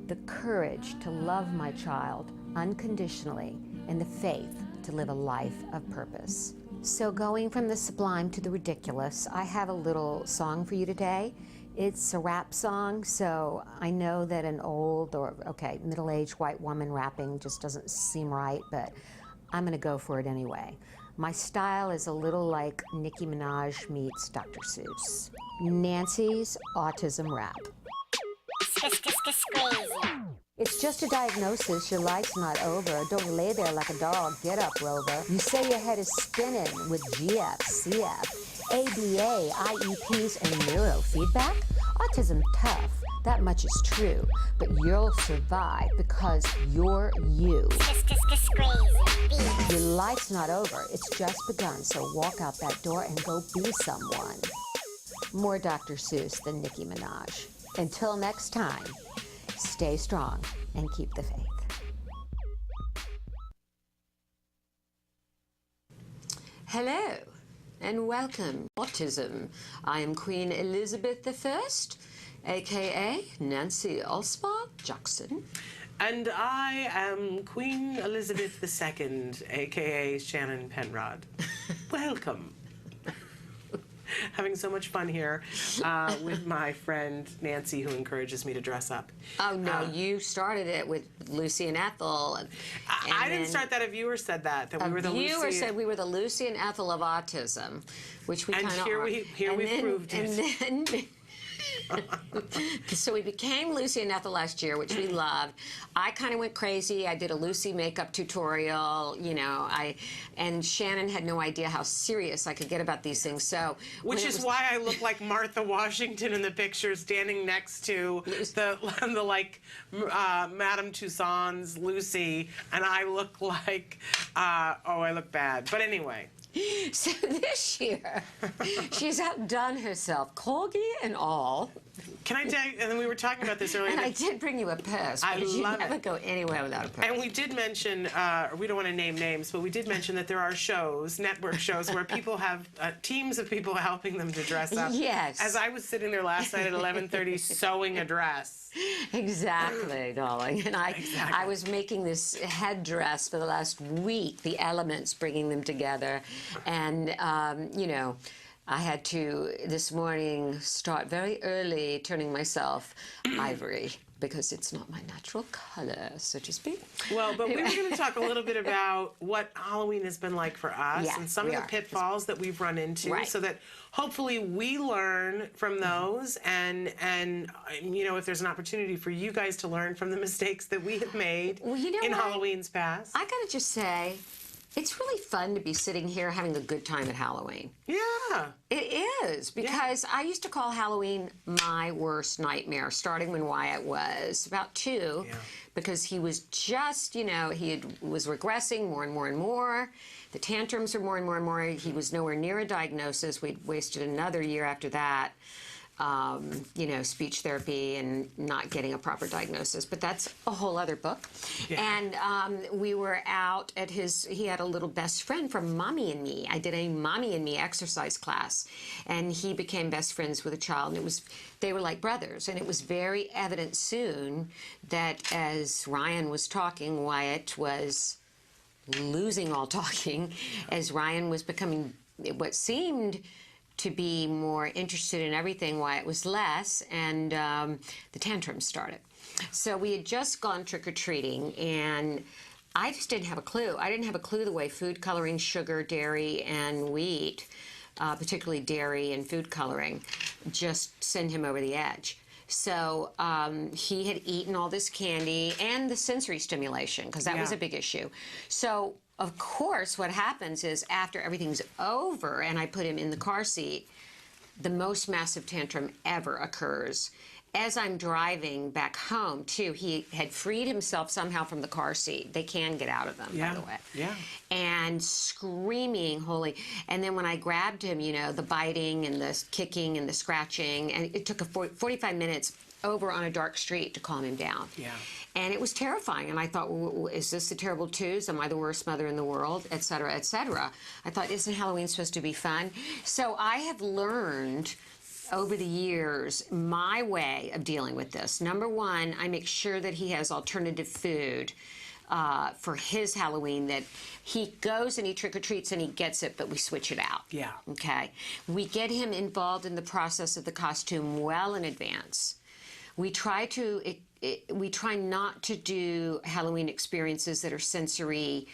the courage to love my child unconditionally, and the faith to live a life of purpose. So going from the sublime to the ridiculous, I have a little song for you today. It's a rap song, so I know that an old or, middle-aged white woman rapping just doesn't seem right, but I'm gonna go for it anyway. My style is a little like Nicki Minaj meets Dr. Seuss. Nancy's Autism Rap. It's just a diagnosis, your life's not over. Don't lay there like a dog, get up, Rover. You say your head is spinning with GF, CF, ABA, IEPs, and neurofeedback? Autism tough, That much is true, but you'll survive because you're you. Your life's not over, it's just begun, so walk out that door and go be someone. More Dr. Seuss than Nicki Minaj. Until next time, stay strong and keep the faith. Hello and welcome to Autism. I am Queen Elizabeth I, aka Nancy Alspaugh-Jackson. And I am Queen Elizabeth II, aka Shannon Penrod. Welcome. Having so much fun here with my friend Nancy, who encourages me to dress up. Oh, no, you started it with Lucy and Ethel. I didn't start that. A viewer said that we were the Lucy. A viewer said we were the Lucy and Ethel of autism, which we kind of are. And here we proved it. And then so we became Lucy and Ethel last year, which we loved. I kind of went crazy. I did a Lucy makeup tutorial, you know. And Shannon had no idea how serious I could get about these things. So, which is why I look like Martha Washington in the picture, standing next to the Madame Tussauds Lucy, and I look like I look bad. But anyway. So this year, she's outdone herself, corgi and all. Can I tell you, and we were talking about this earlier. And I did bring you a purse, because you never go anywhere without a purse. And we did mention, we don't want to name names, but we did mention that there are shows, network shows, where people have teams of people helping them to dress up. Yes. As I was sitting there last night at 11:30 sewing a dress. Exactly, darling. And I was making this headdress for the last week, the elements, bringing them together. And, you know, I had to, this morning, start very early turning myself ivory, because it's not my natural color, so to speak. Well, but we were going to talk a little bit about what Halloween has been like for us, and some of the pitfalls that we've run into, so that hopefully we learn from those, and you know, if there's an opportunity for you guys to learn from the mistakes that we have made in Halloween's past. I gotta just say, it's really fun to be sitting here having a good time at Halloween. Yeah. It is, because I used to call Halloween my worst nightmare, starting when Wyatt was about 2, because he was just, you know, was regressing more and more and more. The tantrums were more and more and more. He was nowhere near a diagnosis. We'd wasted another year after that. You know, speech therapy and not getting a proper diagnosis, but that's a whole other book. And we were out at he had a little best friend from Mommy and Me. I did a Mommy and Me exercise class, and he became best friends with a child, and they were like brothers, and it was very evident soon that as Ryan was talking, Wyatt was losing all talking, as Ryan was becoming what seemed to be more interested in everything, Wyatt was less, and the tantrums started. So we had just gone trick-or-treating, and I just didn't have a clue. I didn't have a clue the way food coloring, sugar, dairy, and wheat, particularly dairy and food coloring, just send him over the edge. So he had eaten all this candy and the sensory stimulation, because that was a big issue. So of course, what happens is after everything's over and I put him in the car seat, the most massive tantrum ever occurs. As I'm driving back home, too, he had freed himself somehow from the car seat. They can get out of them, by the way. Yeah. And screaming, holy. And then when I grabbed him, you know, the biting and the kicking and the scratching, and it took 45 minutes over on a dark street to calm him down. Yeah. And it was terrifying. And I thought, well, is this the terrible twos? Am I the worst mother in the world? Et cetera, et cetera. I thought, isn't Halloween supposed to be fun? So I have learned over the years my way of dealing with this. Number one, I make sure that he has alternative food for his Halloween, that he goes and he trick-or-treats and he gets it, but we switch it out. Yeah. Okay. We get him involved in the process of the costume well in advance. We try not to do Halloween experiences that are sensory,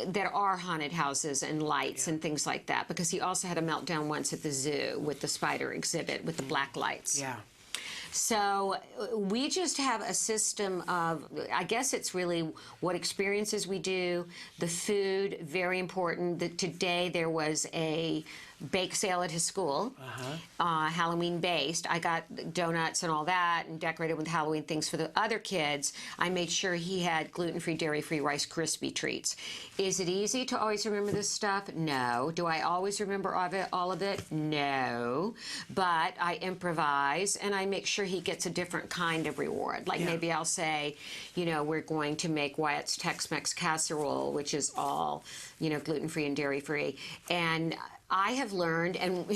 that are haunted houses and lights and things like that, because he also had a meltdown once at the zoo with the spider exhibit with the black lights. Yeah. So we just have a system of, I guess it's really what experiences we do, the food, very important. Today there was a bake sale at his school, Halloween based. I got donuts and all that and decorated with Halloween things for the other kids. I made sure he had gluten-free, dairy-free Rice Krispie treats. Is it easy to always remember this stuff? No. Do I always remember all of it? No. But I improvise and I make sure he gets a different kind of reward. Like maybe I'll say, you know, we're going to make Wyatt's Tex-Mex casserole, which is all, you know, gluten-free and dairy-free. And I have learned, and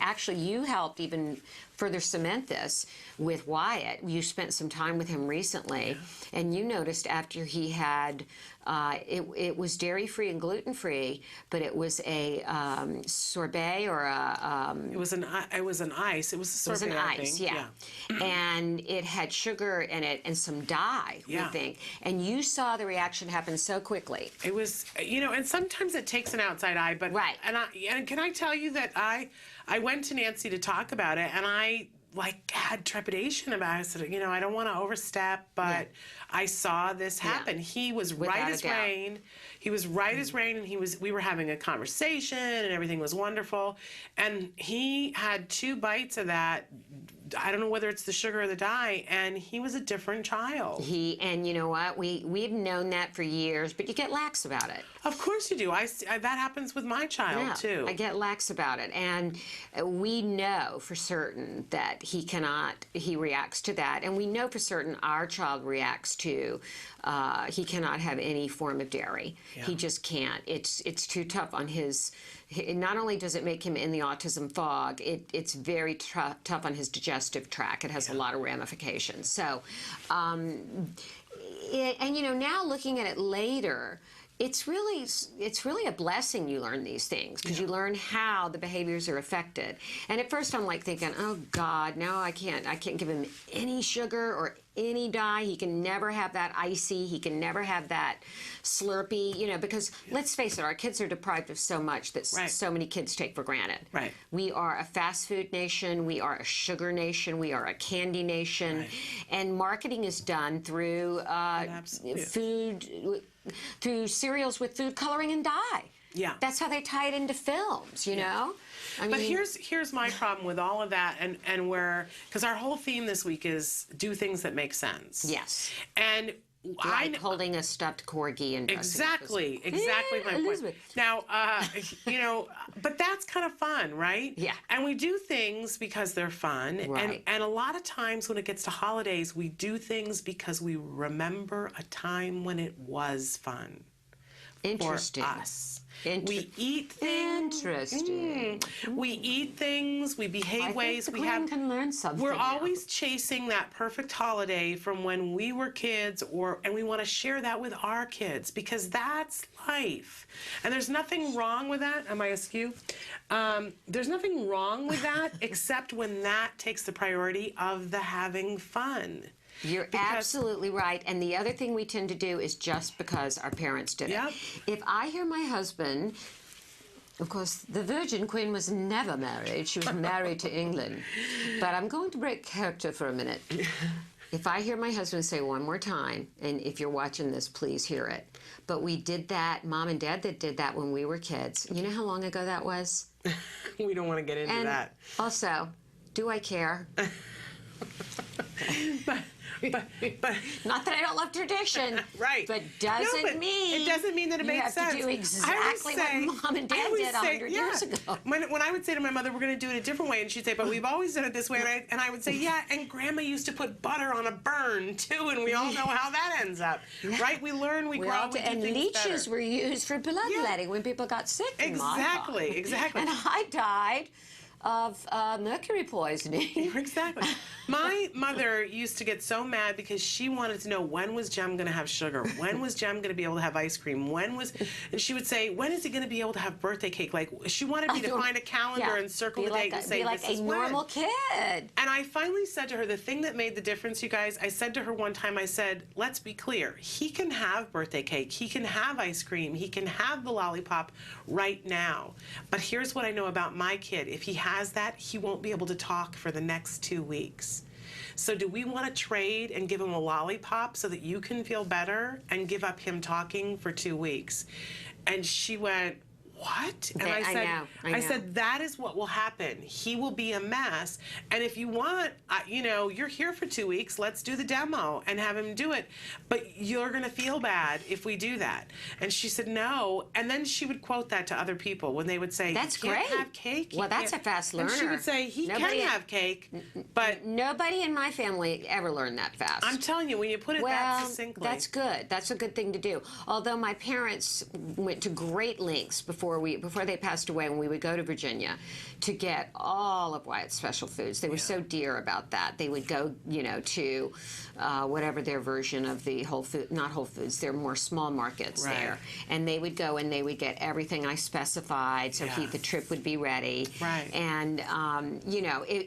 actually you helped even further cement this with Wyatt. You spent some time with him recently, and you noticed after he had, it was dairy-free and gluten-free, but it was a sorbet or a... it was an ice. It was a sorbet, it was an ice, yeah. And it had sugar in it and some dye, we think. And you saw the reaction happen so quickly. It was, you know, and sometimes it takes an outside eye, but... Right. And can I tell you that I went to Nancy to talk about it, and I had trepidation about it. I said, you know, I don't want to overstep, but I saw this happen. He was right as rain. He was right as rain, and we were having a conversation, and everything was wonderful. And he had 2 bites of that. I don't know whether it's the sugar or the dye, and he was a different child. And you know what? We've known that for years, but you get lax about it. Of course you do. That happens with my child, too. I get lax about it. And we know for certain that he reacts to that. And we know for certain our child reacts to, he cannot have any form of dairy. He just can't. It's too tough on his... Not only does it make him in the autism fog, it's very tough on his digestive tract. It has a lot of ramifications. So, and you know, now looking at it later, it's really a blessing you learn these things, because you learn how the behaviors are affected. And at first I'm like thinking, oh God, no, I can't give him any sugar or any dye. He can never have that icy. He can never have that Slurpee, you know, because let's face it, our kids are deprived of so much that so many kids take for granted. Right. We are a fast food nation. We are a sugar nation. We are a candy nation. And marketing is done through food, through cereals with food coloring and dye. Yeah. That's how they tie it into films, you know? But here's my problem with all of that, and where, because our whole theme this week is do things that make sense. Yes. And like holding a stuffed corgi and exactly my point. Now, you know, but that's kind of fun, right? Yeah. And we do things because they're fun, and a lot of times when it gets to holidays, we do things because we remember a time when it was fun. Interesting. For us. We eat things. Interesting. We eat things. We behave ways. We can learn something. We're always chasing that perfect holiday from when we were kids, and we want to share that with our kids, because that's life. And there's nothing wrong with that. Am I askew? There's nothing wrong with that, except when that takes the priority of the having fun. You're absolutely right. And the other thing we tend to do is just because our parents did it. If I hear my husband, of course, the Virgin Queen was never married. She was married to England. But I'm going to break character for a minute. If I hear my husband say one more time, and if you're watching this, please hear it, but we did that, Mom and Dad did that when we were kids. You know how long ago that was? We don't want to get into that. Also, do I care? But not that I don't love tradition, right? But doesn't mean that it makes sense. You have to do exactly what Mom and Dad did 100 years ago. When I would say to my mother, "We're going to do it a different way," and she'd say, "But we've always done it this way," and I would say, "Yeah." And Grandma used to put butter on a burn too, and we all know how that ends up, right? We learn, we grow, and leeches were used for bloodletting when people got sick. Exactly. And I died of mercury poisoning. Exactly. My mother used to get so mad because she wanted to know, when was Jem going to have sugar? When was Jem going to be able to have ice cream? And she would say, when is he going to be able to have birthday cake? Like, she wanted me to find a calendar and circle the date and say, be like a normal kid. And I finally said to her, the thing that made the difference, you guys, I said to her one time, I said, let's be clear. He can have birthday cake. He can have ice cream. He can have the lollipop right now. But here's what I know about my kid. If he has that, he won't be able to talk for the next 2 weeks. So do we want to trade and give him a lollipop so that you can feel better and give up him talking for 2 weeks? And she went, what? And I know. I said, that is what will happen. He will be a mess. And if you want, you're here for 2 weeks. Let's do the demo and have him do it. But you're going to feel bad if we do that. And she said, no. And then she would quote that to other people when they would say, that's he can't great. have cake. Well, that's a fast learner. And she would say, he can have cake, but nobody in my family ever learned that fast. I'm telling you, when you put it that succinctly. That's good. That's a good thing to do. Although my parents went to great lengths before they passed away, when we would go to Virginia to get all of Wyatt's special foods. They were so dear about that. They would go, to whatever their version of the not Whole Foods, they're more small markets there. And they would go and they would get everything I specified so the trip would be ready. Right. And,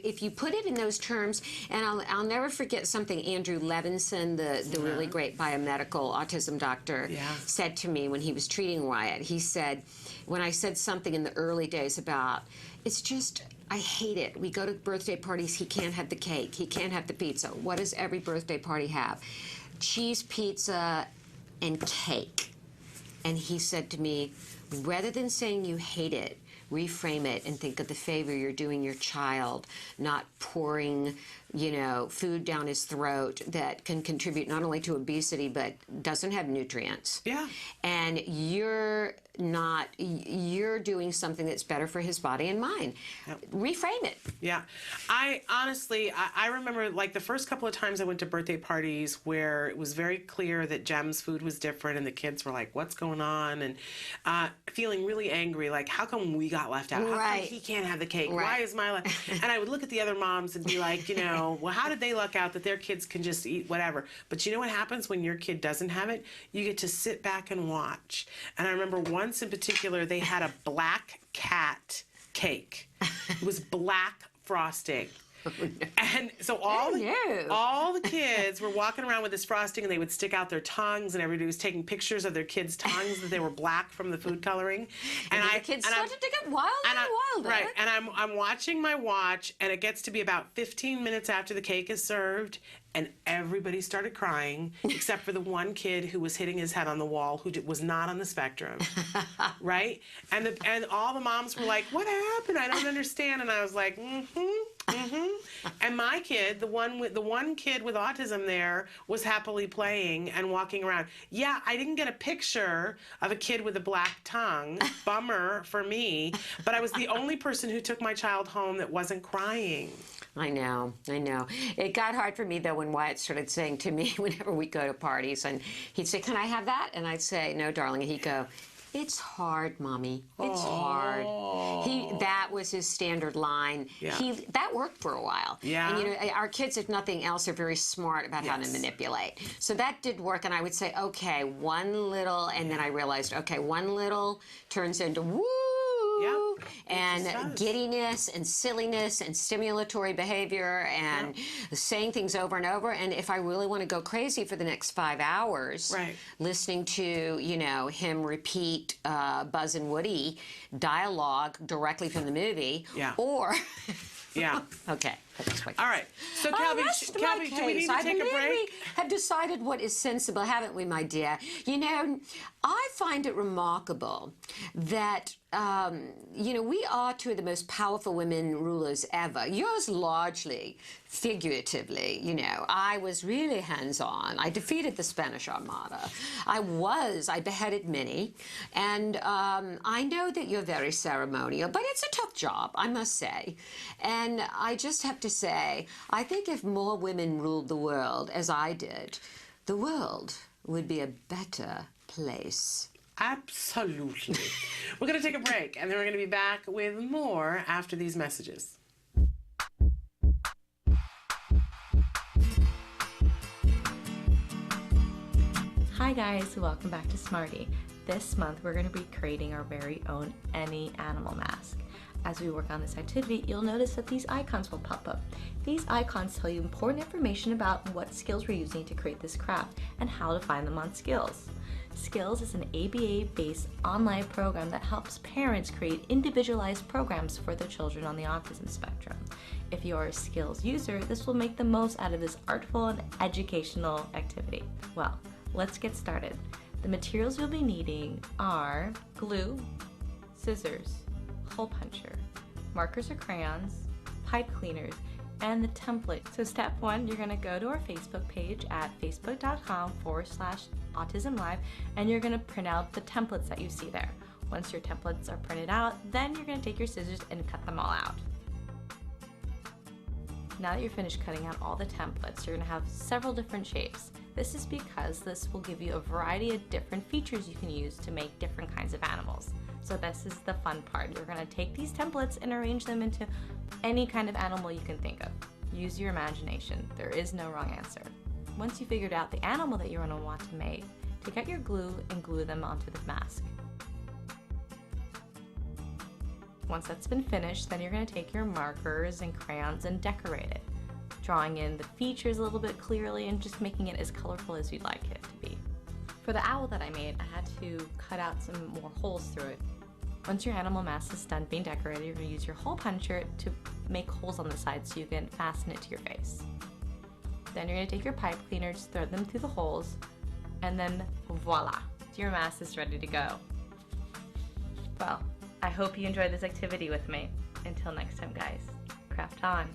if you put it in those terms, and I'll never forget something Andrew Levinson, the really great biomedical autism doctor, said to me when he was treating Wyatt. He said, when I said something in the early days about, it's just, I hate it. We go to birthday parties, he can't have the cake, he can't have the pizza. What does every birthday party have? Cheese, pizza, and cake. And he said to me, rather than saying you hate it, reframe it and think of the favor you're doing your child, not pouring, food down his throat that can contribute not only to obesity but doesn't have nutrients. Yeah. And you're doing something that's better for his body and mind. Reframe it. Yeah. I honestly remember like the first couple of times I went to birthday parties where it was very clear that Jem's food was different and the kids were like, what's going on? And feeling really angry, like, how come we got left out? How come he can't have the cake? Why is my life? And I would look at the other moms and be like, well, how did they luck out that their kids can just eat whatever? But you know what happens when your kid doesn't have it? You get to sit back and watch. And I remember once in particular, they had a black cat cake. It was black frosting. And so all the kids were walking around with this frosting, and they would stick out their tongues, and everybody was taking pictures of their kids' tongues that they were black from the food coloring. And the kids started to get wilder and wilder. Right, and I'm watching my watch, and it gets to be about 15 minutes after the cake is served, and everybody started crying, except for the one kid who was hitting his head on the wall, who was not on the spectrum, right? And all the moms were like, "What happened? I don't understand." And I was like, And my kid, the one kid with autism there, was happily playing and walking around. Yeah, I didn't get a picture of a kid with a black tongue. Bummer for me. But I was the only person who took my child home that wasn't crying. I know. It got hard for me, though, when Wyatt started saying to me whenever we go to parties, and he'd say, "Can I have that?" And I'd say, "No, darling." And he'd go, "It's hard, Mommy. It's hard." That was his standard line. Yeah. That worked for a while. Yeah. And our kids, if nothing else, are very smart about how to manipulate. So that did work, and I would say, okay, one little, and then I realized, okay, one little turns into woo. Yep. And giddiness and silliness and stimulatory behavior and saying things over and over. And if I really want to go crazy for the next 5 hours, listening to, him repeat Buzz and Woody dialogue directly from the movie, or... Okay. All right. So, Calby, do we need to take a break? We have decided what is sensible, haven't we, my dear? I find it remarkable that, we are two of the most powerful women rulers ever. Yours largely, figuratively, I was really hands-on. I defeated the Spanish Armada. I beheaded many. And I know that you're very ceremonial, but it's a tough job, I must say. And I just have to say, I think if more women ruled the world as I did, the world would be a better place. Absolutely. We're going to take a break, and then we're going to be back with more after these messages. Hi guys, welcome back to Smarty. This month we're going to be creating our very own Any Animal mask. As we work on this activity, you'll notice that these icons will pop up. These icons tell you important information about what skills we're using to create this craft and how to find them on Skills. Skills is an ABA-based online program that helps parents create individualized programs for their children on the autism spectrum. If you're a Skills user, this will make the most out of this artful and educational activity. Well, let's get started. The materials you'll be needing are glue, scissors, hole puncher, markers or crayons, pipe cleaners, and the template. So step 1, you're going to go to our Facebook page at facebook.com/Autism Live, and you're going to print out the templates that you see there. Once your templates are printed out, then you're going to take your scissors and cut them all out. Now that you're finished cutting out all the templates, you're going to have several different shapes. This is because this will give you a variety of different features you can use to make different kinds of animals. So this is the fun part. You're going to take these templates and arrange them into any kind of animal you can think of. Use your imagination. There is no wrong answer. Once you figured out the animal that you're going to want to make, take out your glue and glue them onto the mask. Once that's been finished, then you're going to take your markers and crayons and decorate it, drawing in the features a little bit clearly and just making it as colorful as you'd like it to be. For the owl that I made, I had to cut out some more holes through it. Once your animal mask is done being decorated, you're going to use your hole puncher to make holes on the side so you can fasten it to your face. Then you're going to take your pipe cleaners, thread them through the holes, and then voila, your mask is ready to go. Well, I hope you enjoyed this activity with me. Until next time, guys, craft on.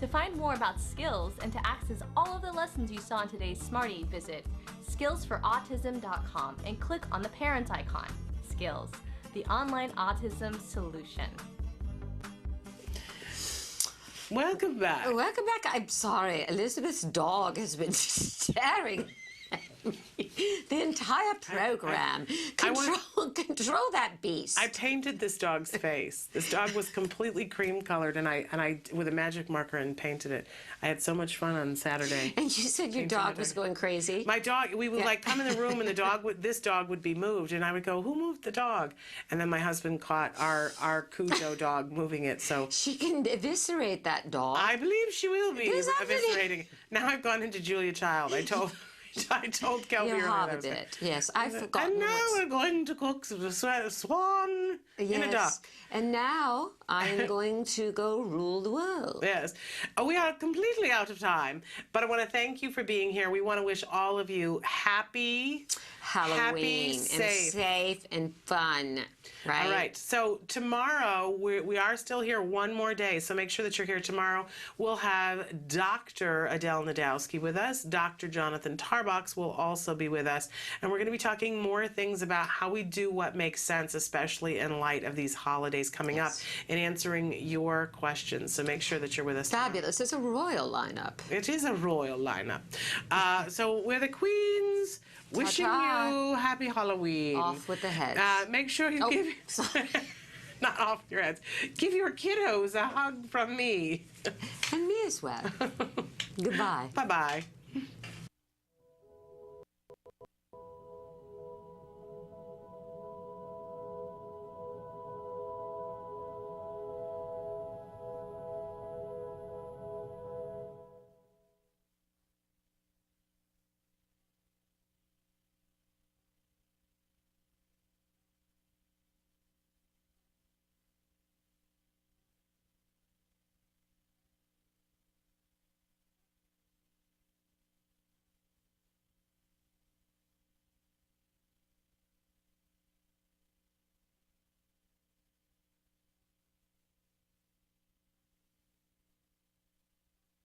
To find more about Skills and to access all of the lessons you saw in today's Smarty, visit skillsforautism.com and click on the parent icon. Skills, the online autism solution. Welcome back. Welcome back. I'm sorry. Elizabeth's dog has been staring at me the entire program. Control that beast. I painted this dog's face. This dog was completely cream colored, and I with a magic marker and painted it. I had so much fun on Saturday. And you said your dog was going crazy. My dog. We would like come in the room, and this dog would be moved, and I would go, "Who moved the dog?" And then my husband caught our Cujo dog moving it. So she can eviscerate that dog. I believe she will be eviscerating. Now I've gone into Julia Child. I told Kelby Your earlier Hobbit did. Yes, I've forgotten. And now we're going to cook the swan in a duck. And now I'm going to go rule the world. Yes. We are completely out of time, but I want to thank you for being here. We want to wish all of you happy Halloween, and safe and fun. Right? All right. So tomorrow, we are still here one more day, so make sure that you're here tomorrow. We'll have Dr. Adele Nadowski with us. Dr. Jonathan Tarbox will also be with us, and we're going to be talking more things about how we do what makes sense, especially in light of these holidays coming up, and answering your questions. So make sure that you're with us. Fabulous. It's a royal lineup. It is a royal lineup. So we're the queens. Wishing you happy Halloween. Off with the heads. Make sure you give... Not off your heads. Give your kiddos a hug from me. And me as well. Goodbye. Bye-bye.